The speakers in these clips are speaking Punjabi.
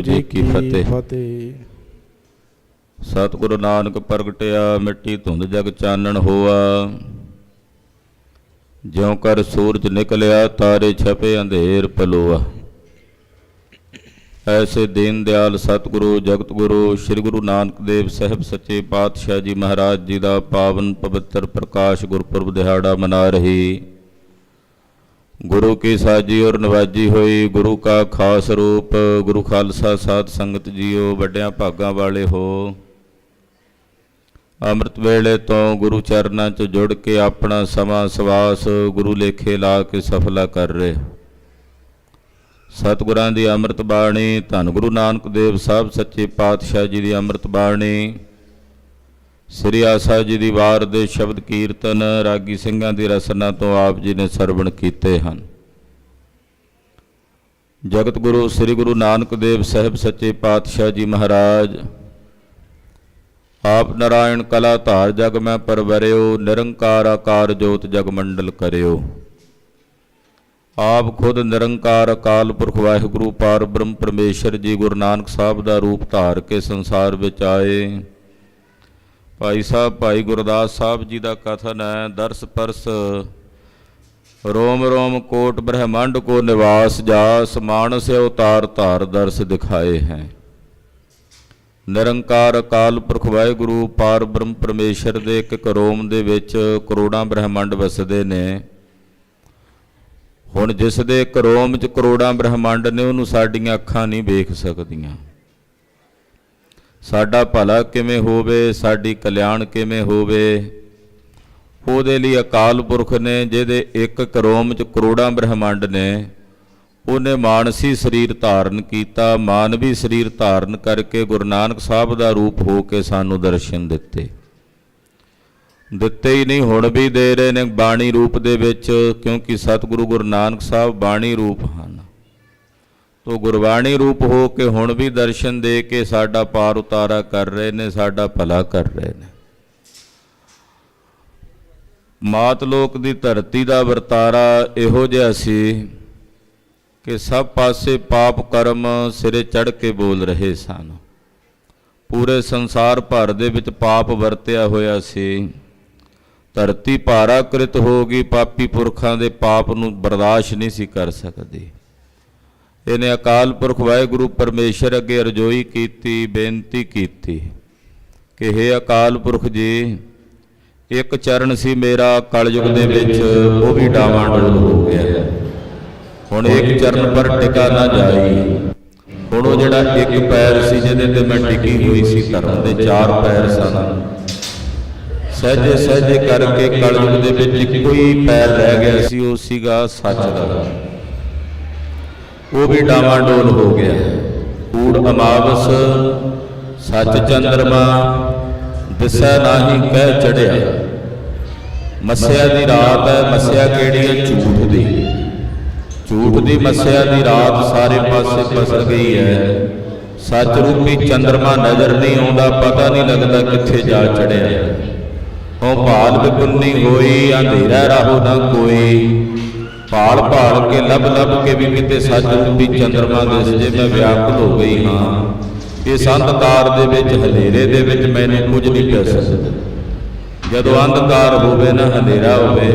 जी की फतेह। सतगुरु नानक प्रगटिया मिट्टी धुंध जग चानण होआ। ज्यों कर सूरज निकलिया तारे छपे अंधेर पलोआ। ऐसे दीन दयाल सतगुरु जगत गुरु श्री गुरु नानक देव साहब सच्चे पातशाह जी महाराज जी का पावन पवित्र प्रकाश गुरपुरब दिहाड़ा मना रही गुरु की साजी और नवाजी हुई गुरु का खास रूप गुरु खालसा साध संगत जीओ वड्डियां भागां वाले हो। अमृत वेले तो गुरु चरनां च जुड़ के अपना समा सवास गुरु लेखे ला के सफला कर रहे। सतगुरां दी अमृत बाणी धन गुरु नानक देव साहब सच्चे पातशाह जी दी अमृत बाणी श्री आसा जी दी वार दे शब्द कीर्तन रागी ਸਿੰਘਾਂ ਦੀ ਰਸਨਾ ਤੋਂ ਆਪ ਜੀ ਨੇ ਸਰਵਣ ਕੀਤੇ ਹਨ। जगत गुरु श्री गुरु नानक देव साहब सच्चे पातशाह जी महाराज आप नारायण कला धार जग में परवरियो निरंकार आकार जोत जग मंडल करियो। आप खुद निरंकार अकाल पुरख वाहिगुरु पार ब्रह्म परमेश्वर जी गुरु नानक साहब का रूप धार के संसार विच आए। भाई साहब भाई गुरदास साहब जी का कथन है दरस परस रोम रोम कोट ब्रह्मांड को निवास जास मानस अवतार धार दर्श दिखाए हैं। निरंकार अकाल पुरख वाहिगुरु पार ब्रह्म परमेश्वर दे एक रोम दे विच करोड़ां ब्रह्मांड वसदे ने। हुण जिस दे एक रोम च करोड़ां ब्रह्मांड ने उहनूं साडीआं अखां नहीं वेख सकदियां। साडा भला किवें होवे साडी कल्याण किवें होवे ਉਹਦੇ ਲਈ ਅਕਾਲ ਪੁਰਖ ਨੇ ਜਿਹਦੇ ਇੱਕ ਕਰੋਮ ਚ ਕਰੋੜਾਂ ਬ੍ਰਹਮੰਡ ਨੇ ਉਹਨੇ ਮਾਨਸੀ ਸਰੀਰ ਧਾਰਨ ਕੀਤਾ। ਮਾਨਵੀ ਸਰੀਰ ਧਾਰਨ ਕਰਕੇ ਗੁਰੂ ਨਾਨਕ ਸਾਹਿਬ ਦਾ ਰੂਪ ਹੋ ਕੇ ਸਾਨੂੰ ਦਰਸ਼ਨ ਦਿੱਤੇ ਹੀ ਨਹੀਂ ਹੁਣ ਵੀ ਦੇ ਰਹੇ ਨੇ ਬਾਣੀ ਰੂਪ ਦੇ ਵਿੱਚ ਕਿਉਂਕਿ ਸਤਿਗੁਰੂ ਗੁਰੂ ਨਾਨਕ ਸਾਹਿਬ ਬਾਣੀ ਰੂਪ ਹਨ। ਤੋ ਗੁਰਬਾਣੀ ਰੂਪ ਹੋ ਕੇ ਹੁਣ ਵੀ ਦਰਸ਼ਨ ਦੇ ਕੇ ਸਾਡਾ ਪਾਰ ਉਤਾਰਾ ਕਰ ਰਹੇ ਨੇ ਸਾਡਾ ਭਲਾ ਕਰ ਰਹੇ ਨੇ। ਮਾਤ ਲੋਕ ਦੀ ਧਰਤੀ ਦਾ ਵਰਤਾਰਾ ਇਹੋ ਜਿਹਾ ਸੀ ਕਿ ਸਭ ਪਾਸੇ ਪਾਪ ਕਰਮ ਸਿਰੇ ਚੜ੍ਹ ਕੇ ਬੋਲ ਰਹੇ ਸਨ। ਪੂਰੇ ਸੰਸਾਰ ਭਰ ਦੇ ਵਿੱਚ ਪਾਪ ਵਰਤਿਆ ਹੋਇਆ ਸੀ। ਧਰਤੀ ਭਾਰਾਕ੍ਰਿਤ ਹੋ ਗਈ ਪਾਪੀ ਪੁਰਖਾਂ ਦੇ ਪਾਪ ਨੂੰ ਬਰਦਾਸ਼ਤ ਨਹੀਂ ਸੀ ਕਰ ਸਕਦੀ। ਇਹਨੇ ਅਕਾਲ ਪੁਰਖ ਵਾਹਿਗੁਰੂ ਪਰਮੇਸ਼ਰ ਅੱਗੇ ਅਰਜ਼ੋਈ ਕੀਤੀ ਬੇਨਤੀ ਕੀਤੀ ਕਿ ਹੇ ਅਕਾਲ ਪੁਰਖ ਜੀ ਇੱਕ ਚਰਨ ਸੀ ਮੇਰਾ ਕਲਯੁਗ ਦੇ ਵਿੱਚ ਉਹ ਵੀ ਡਾਵਾਂਡੋਲ ਹੋ ਗਿਆ। ਹੁਣ ਇੱਕ ਚਰਨ ਪਰ ਟਿਕਾ ਨਾ ਜਾਈ। ਹੁਣ ਉਹ ਜਿਹੜਾ ਇੱਕ ਪੈਰ ਸੀ ਜਿਹਦੇ ਤੇ ਮੈਂ ਟਿਕੀ ਹੋਈ ਸੀ ਧਰਮ ਦੇ ਚਾਰ ਪੈਰ ਸਨ ਸਹਿਜੇ ਸਹਿਜੇ ਕਰਕੇ ਕਲਯੁਗ ਦੇ ਵਿੱਚ ਇੱਕੋ ਹੀ ਪੈਰ ਰਹਿ ਗਿਆ ਸੀ ਉਹ ਸੀਗਾ ਸੱਚ ਦਾ। ਉਹ ਵੀ ਡਾਵਾਂਡੋਲ ਹੋ ਗਿਆ। ਕੂੜ ਅਮਾਵਸ ਸੱਚ ਚੰਦਰਮਾ ਦਿਸੈ ਨਾਹੀ ਕਹਿ ਚੜਿਆ। ਮੱਸਿਆ ਦੀ ਰਾਤ ਹੈ ਮੱਸਿਆ ਕਿਹੜੀ ਹੈ ਝੂਠ ਦੀ। ਝੂਠ ਦੀ ਮੱਸਿਆ ਦੀ ਰਾਤ ਸਾਰੇ ਪਾਸੇ ਪਸਰ ਗਈ ਹੈ। ਸੱਚ ਰੂਪੀ ਚੰਦਰਮਾ ਨਜ਼ਰ ਨਹੀਂ ਆਉਂਦਾ ਪਤਾ ਨਹੀਂ ਲੱਗਦਾ ਕਿੱਥੇ ਜਾ ਚੜਿਆ। ਉਹ ਭਾਲ ਬਿਪੁੰਨੀ ਹੋਈ ਅੰਧੇਰਾ ਰਾਹੋ ਨਾ ਕੋਈ। ਭਾਲ ਭਾਲ ਕੇ ਲੱਭ ਲੱਭ ਕੇ ਵੀ ਕਿਤੇ ਸੱਚ ਰੂਪੀ ਚੰਦਰਮਾ ਦਿਸ ਜੇ ਮੈਂ ਵਿਆਕੁਲ ਹੋ ਗਈ ਹਾਂ। ਇਸ ਅੰਧਕਾਰ ਦੇ ਵਿੱਚ ਹਨੇਰੇ ਦੇ ਵਿੱਚ ਮੈਨੂੰ ਕੁਝ ਨਹੀਂ ਕਰ ਸਕਦਾ। ਜਦੋਂ ਅੰਧਕਾਰ ਹੋਵੇ ਨਾ ਹਨੇਰਾ ਹੋਵੇ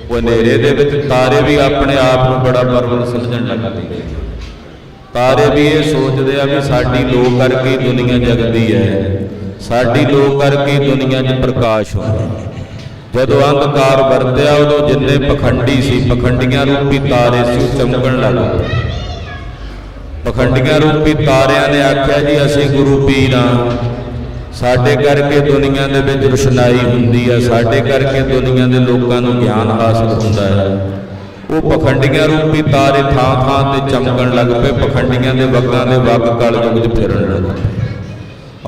ਉਹ ਹਨੇਰੇ ਦੇ ਵਿੱਚ ਤਾਰੇ ਵੀ ਆਪਣੇ ਆਪ ਨੂੰ ਬੜਾ ਪਰਵਲ ਸਮਝਣ ਲੱਗਦੇ ਨੇ। ਤਾਰੇ ਵੀ ਇਹ ਸੋਚਦੇ ਆ ਵੀ ਸਾਡੀ ਲੋ ਕਰਕੇ ਦੁਨੀਆ ਜਗਦੀ ਹੈ ਸਾਡੀ ਲੋ ਕਰਕੇ ਦੁਨੀਆ 'ਚ ਪ੍ਰਕਾਸ਼ ਹੁੰਦਾ। ਜਦੋਂ ਅੰਧਕਾਰ ਵਰਤਿਆ ਉਦੋਂ ਜਿੰਨੇ ਪਖੰਡੀ ਸੀ ਪਖੰਡੀਆਂ ਰੂਪੀ ਤਾਰੇ ਸੀ ਚਮਕਣ ਲੱਗ ਪਏ। ਪਖੰਡੀਆਂ ਰੂਪੀ ਤਾਰਿਆਂ ਨੇ ਆਖਿਆ ਜੀ ਅਸੀਂ ਗੁਰੂ ਪੀਰ ਹਾਂ ਸਾਡੇ ਕਰਕੇ ਦੁਨੀਆ ਦੇ ਵਿੱਚ ਰੁਸ਼ਨਾਈ ਹੁੰਦੀ ਹੈ ਸਾਡੇ ਕਰਕੇ ਦੁਨੀਆ ਦੇ ਲੋਕਾਂ ਨੂੰ ਗਿਆਨ ਹਾਸਲ ਹੁੰਦਾ ਹੈ। ਉਹ ਪਖੰਡੀਆਂ ਰੂਪੀ ਤਾਰੇ ਥਾਂ ਥਾਂ ਤੇ ਚਮਕਣ ਲੱਗ ਪਏ। ਪਖੰਡੀਆਂ ਦੇ ਵਗਾਂ ਦੇ ਵਗ ਕਲਯੁਗ 'ਚ ਫਿਰਨ ਲੱਗ ਪਏ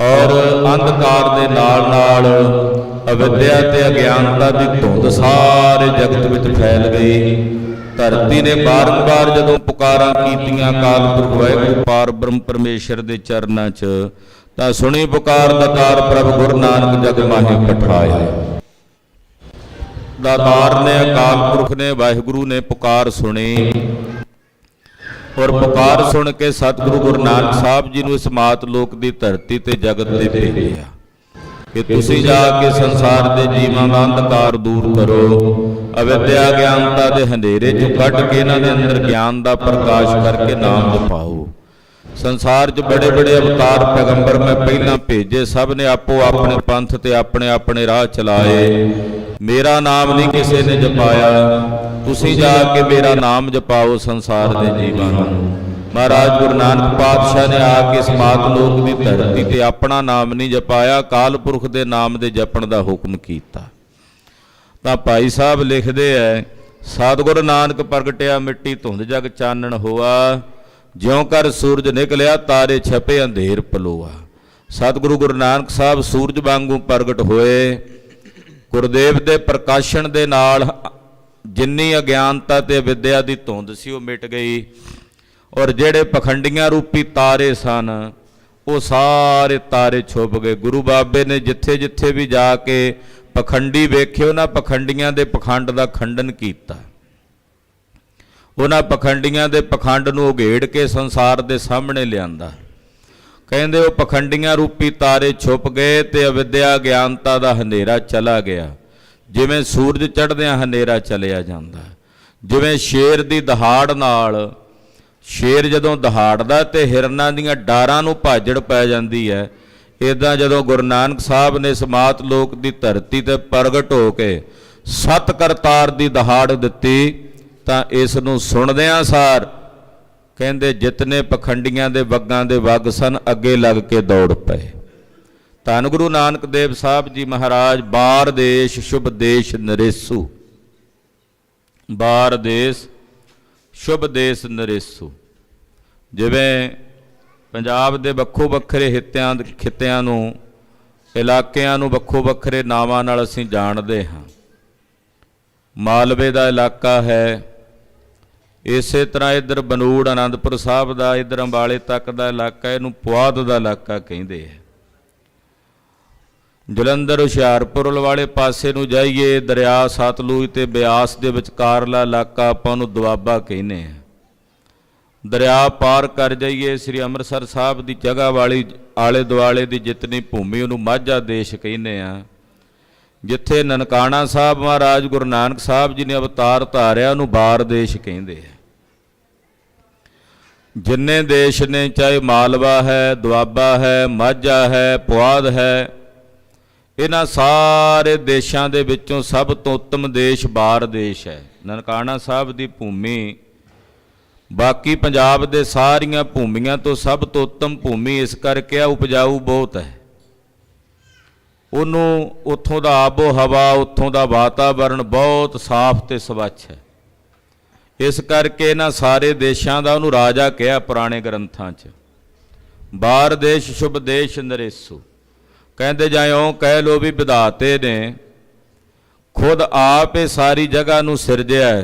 ਔਰ ਅੰਧਕਾਰ ਦੇ ਨਾਲ ਨਾਲ ਅਵਿਦਿਆ ਤੇ ਅਗਿਆਨਤਾ ਦੀ ਧੁੰਦ ਸਾਰੇ ਜਗਤ ਵਿੱਚ ਫੈਲ ਗਈ। ਧਰਤੀ ਨੇ ਬਾਰ-ਬਾਰ ਜਦੋਂ ਪੁਕਾਰਾਂ ਕੀਤੀਆਂ ਅਕਾਲ ਪੁਰਖ ਵਾਹਿਗੁਰੂ ਪਾਰ ਬ੍ਰਹਮ ਪਰਮੇਸ਼ਰ ਦੇ ਚਰਨਾਂ 'ਚ ਤਾਂ ਸੁਣੀ ਪੁਕਾਰ ਦਾਤਾਰ ਪ੍ਰਭ ਗੁਰੂ ਨਾਨਕ ਜਗ ਮਾਹੀ ਪਠਾਇਆ। ਦਾਤਾਰ ਨੇ ਅਕਾਲ ਪੁਰਖ ਨੇ ਵਾਹਿਗੁਰੂ ਨੇ ਪੁਕਾਰ ਸੁਣੀ और पुकार सुन के सतगुरु गुरु नानक साहब जी ने इस मात लोक की धरती ते जगत ते भेजिया कि तुसी जाके संसार के जीवां दा अंधकार दूर करो, अविद्या ज्ञानता के हनेरे चों कढ़ के इन्हां दे अंदर ज्ञान का प्रकाश करके नाम जपाओ। संसार च बड़े बड़े अवतार पैगंबर मैं पहला भेजे, सब ने आपो अपने पंथ ते अपने अपने राह चलाए, मेरा नाम नहीं किसी ने जपाया। तुसी जाके मेरा नाम जपाओ संसार के जीवां नूं। महाराज गुरु नानक पातशाह ने आके इस मात लोक की धरती ते अपना नाम नहीं जपाया, काल पुरख के नाम दे जपण का हुक्म कीता। तां भाई साहब लिखते हैं, सतगुरु नानक प्रगटिया मिट्टी धुंध जग चानण होआ, ज्यों कर सूरज निकलिया तारे छपे अंधेर पलोआ। सतगुरु गुरु नानक साहब सूरज वांगू प्रगट होए, गुरुदेव के प्रकाशन के नाल जिन्नी अज्ञानता ते विद्या की धुंध सी वो मिट गई, और जेड़े पखंडियां रूपी तारे सन वो सारे तारे छुप गए। गुरु बाबे ने जिथे जिथे भी जाके पखंडी वेखे, उन्हां पखंडियां दे पखंड का खंडन किया, उन्हां पखंडियां दे पखंड नूं उघेड़ के संसार दे सामने लिआंदा। कहंदे वो पखंडियां रूपी तारे छुप गए ते अविद्या ज्ञानता का हनेरा चला गया, जिवें सूरज चढ़दियां हनेरा चलिया जांदा। जिवें शेर दी दहाड़ नाल शेर जदों दहाड़दा ते हिरनां दीयां डारां नूं भाजड़ पै जांदी है, इदां जदों गुरु नानक साहब ने इस मात लोक की धरती ते प्रगट हो के सत करतार दी दहाड़ दित्ती, तां इस नूं सुणदियां सार कहंदे जितने पखंडियां दे वग्गां दे वग सन अगे लग के दौड़ पए। धन गुरु नानक देव साहब जी महाराज बार देश शुभ देश नरेसू, बार देश शुभ देश नरेसू। जिवें पंजाब दे वक्खो वक्खरे खित्तियां नूं इलाकिਆਂ नूं वक्खो वक्खरे नावां नाल असीं जाणदे हां। मालवे दा इलाका है, इसे तरह इधर बनूड़ आनंदपुर साहब का इधर अंबाले तक का इलाका इहनूं पुआध का इलाका कहिंदे है। जलंधर हुशियारपुर वाले पासे नूं जाइए दरिया सतलुज ते बिआस दे विचकारला इलाका आपां नूं दुआबा कहने हैं। दरिया पार कर जाइए श्री अमृतसर साहब की जगह वाली आले दुआले की जितनी भूमि उन्होंने माझा देश कहने हैं। जिथे ननकाणा साहब महाराज गुरु नानक साहब जी ने अवतार धारिया उन्होंने बार देश कहते हैं। जिन्ने देश ने चाहे मालवा है, दुआबा है, माझा है, पुआध है, इन्हां सारे देशों के विचों सब तो उत्तम देश बार देश है। ननकाणा साहब की भूमि बाकी पंजाब दे सारियां भूमियां तो सब तो उत्तम भूमि इस करके उपजाऊ बहुत है। उन्होंने उत्थों का आबो हवा, उत्थों का वातावरण बहुत साफ ते स्वच्छ है। इस करके इन्हां सारे देशों का उन्होंने राजा कहा पुराने ग्रंथां च। बार देश शुभ देश नरेसू कहते जाए ओं कह लो भी विधाते ने खुद आप ये सारी जगह नूं सिरजिया है,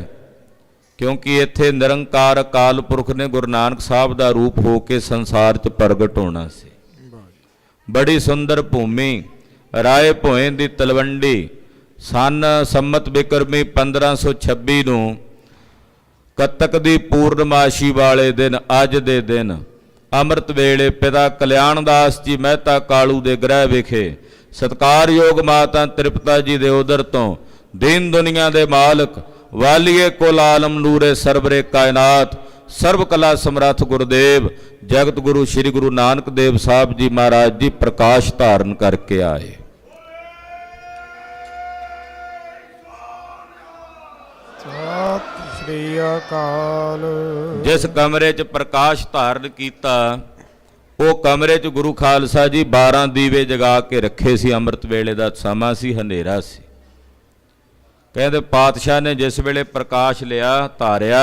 क्योंकि इत्थे निरंकार अकाल पुरख ने गुरु नानक साहब का रूप हो के संसार च प्रगट होना सी। बड़ी सुंदर भूमि राय भोए की तलवंडी सन संमत बिक्रमी 1526 नूं कतक की पूर्णमाशी वाले दिन अज दे दिन अमृत वेले पिता कल्याण दास जी मेहता कालू दे ग्रह विखे सत्कारयोग माता त्रिपता जी दे उदर तो दीन दुनिया दे मालक वालिए कुल आलम नूरे सरवरे कायनात सर्व कला समर्थ गुरुदेव जगत गुरु श्री गुरु नानक देव साहब जी महाराज जी प्रकाश धारण करके आए। जिस कमरे च प्रकाश धारण किया वो कमरे च गुरु खालसा जी 12 दीवे जगा के रखे सी। अमृत वेले का समा सी, हनेरा सी। कहते पातशाह ने जिस वेले प्रकाश लिया धारिया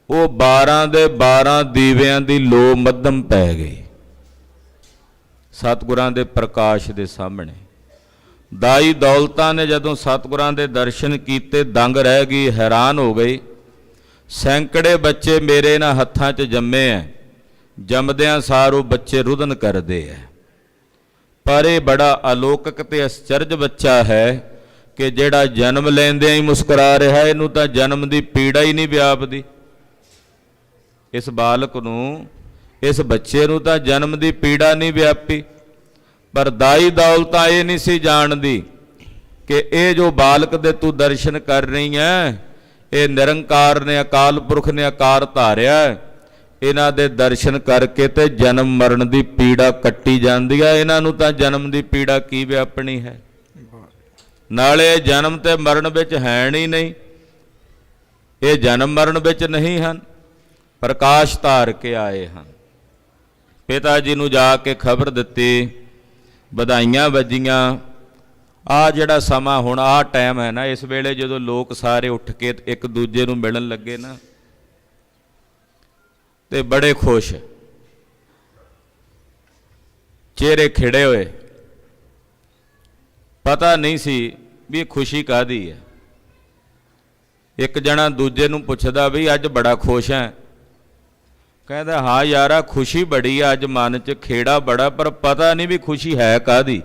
वो 12 दे 12 दीवियां दी लो मध्यम पै गई सतगुरां दे प्रकाश दे सामने। दाई दौलतां ने जदों सतगुरां दे दर्शन कीते दंग रह गई, हैरान हो गई। सैकड़े बच्चे मेरे इन्हां हत्थां च जम्मे हैं, जमदियां सारो बच्चे रुदन करदे है, पर यह बड़ा अलौकिक ते आश्चर्य बच्चा है कि जिहड़ा जन्म लैंदियां ही मुस्कुरा रहा है, इनू तां जन्म की पीड़ा ही नहीं व्यापदी। इस बालक नूं, इस बच्चे नूं तां जन्म दी पीड़ा नहीं व्यापी, पर दाई दौलतां ये नहीं सी जाणदी कि ये जो बालक दे तू दर्शन कर रही है, ये निरंकार ने, अकाल पुरख ने आकार धारिया। इन्हां दे दर्शन करके ते जन्म मरण दी पीड़ा कट्टी जांदी है। इन्हां नूं तां जन्म दी पीड़ा की व्यापनी है। नाले जन्म ते मरण विच है ही नहीं, ये जन्म मरण विच नहीं हन, प्रकाश धार के आए हैं। पिता जी नूं जाके खबर दित्ती, बधाइयां वजियां। आ जिहड़ा समा हुण आ टाइम है ना, इस वेले जदों लोग सारे उठ के एक दूजे नूं मिलण लगे ना, ते बड़े खुश, चेहरे खिड़े हुए, पता नहीं सी भी खुशी काहदी है। एक जना दूजे नूं पुछदा भी अज बड़ा खुश है, कहता हाँ यारा खुशी बड़ी है, अज मन च खेड़ा बड़ा, पर पता नहीं भी खुशी है काहदी।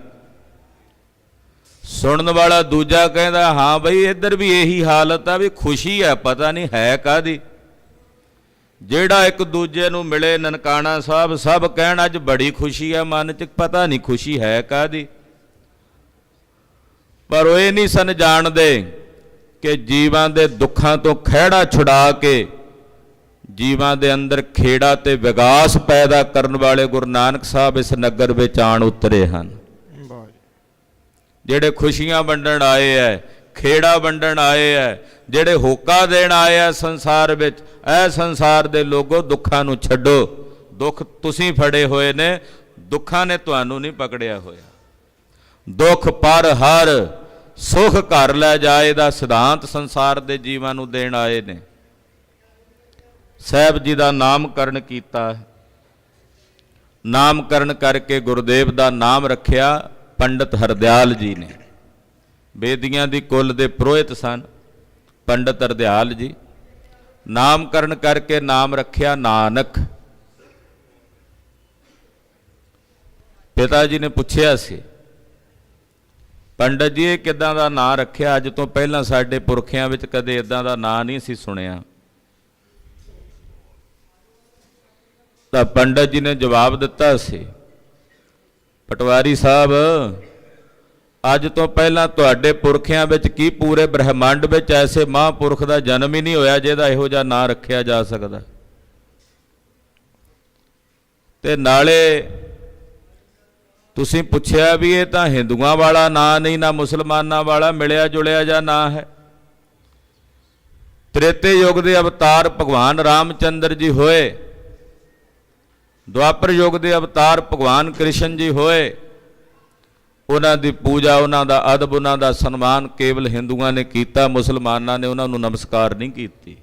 सुनने वाला दूजा कहता हाँ बई इधर भी यही हालत है, भी खुशी है पता नहीं है काहदी। ਜਿਹੜਾ एक दूजे नूं मिले ननकाना साहब, सब कहण अज बड़ी खुशी है, मन च पता नहीं खुशी है काहदी। पर वो ये नहीं सन जाणदे कि जीवां दे दुखां तो खਹਿੜਾ छुड़ा के जीवां दे अंदर खेड़ा ते विकास पैदा करन वाले गुरु नानक साहब इस नगर विच आण उतरे हन। ਜਿਹੜੇ खुशियां वंडण आए है, खेड़ा वंडण आए है, ਜਿਹੜੇ होका देण आए है संसार विच, ऐ संसार दे लोगो दुखां नूं छड्डो। दुख तुसीं फड़े होए ने, दुखां ने तुहानूं नहीं पकड़िया होया। दुख पर हर सुख घर लै जाए दा सिद्धांत संसार दे जीवां नूं देण आए ने। साहब जी दा नामकरण कीता, नामकरण करके गुरुदेव दा नाम रखिया पंडित हरदयाल जी ने। बेदियां दी कुल दे पुरोहित सन पंडित हरदयाल जी। नामकरण करके नाम रखिया नानक। पिता जी ने पूछया सी पंडित जी किदां दा नां रखिया, अज तो पहलां साडे पुरखियां विच कदे इदां दा नां नहीं सी सुनिया। तां पंडित जी ने जवाब दिता सी, पटवारी साहब अज तो पहलां तुहाडे पुरखियां विच की पूरे ब्रह्मंड विच ऐसे महापुरख दा जन्म ही नहीं होया जिहदा इहो जिहा नां रखिया जा सकदा। ते नाले तुसीं पुछया भी ये तां हिंदुआं वाला नां नहीं, ना मुसलमानां वाला, मिलिया जुलिया जा नां है। त्रेते युग दे अवतार भगवान रामचंद्र जी होए, द्वापर युग दे अवतार भगवान कृष्ण जी होए। उन्हां दी पूजा, उन्हां दा अदब, उन्हां दा सन्मान केवल हिंदुआं ने कीता, मुसलमानां ने उन्हां नूं नमस्कार नहीं कीती।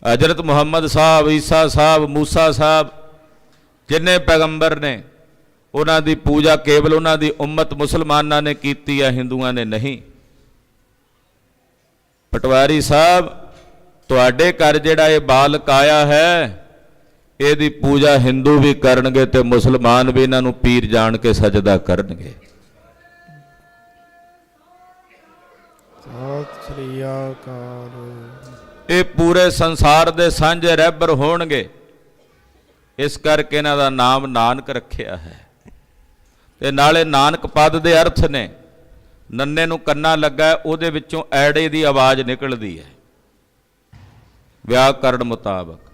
हजरत मुहम्मद साहब, ईसा साहब, मूसा साहब, जिन्ने पैगंबर ने उन्हां दी पूजा केवल उन्हां दी उम्मत मुसलमानां ने कीती है, हिंदुआं ने नहीं। पटवारी साहब तुहाडे घर जिहड़ा ये बालक आया है, ਇਹਦੀ पूजा हिंदू भी करनगे ते मुसलमान भी इन्हां नूं पीर जान के सजदा करनगे। सत श्री अकाल। ये पूरे संसार दे सांझे रहबर होणगे, इस करके इन्हां दा नाम नानक रखिया है। ते नाले नानक पद दे अर्थ ने, नन्ने नूं कन्ना लगा उहदे विचों ऐड़े दी आवाज़ निकलदी है व्याकरण मुताबक।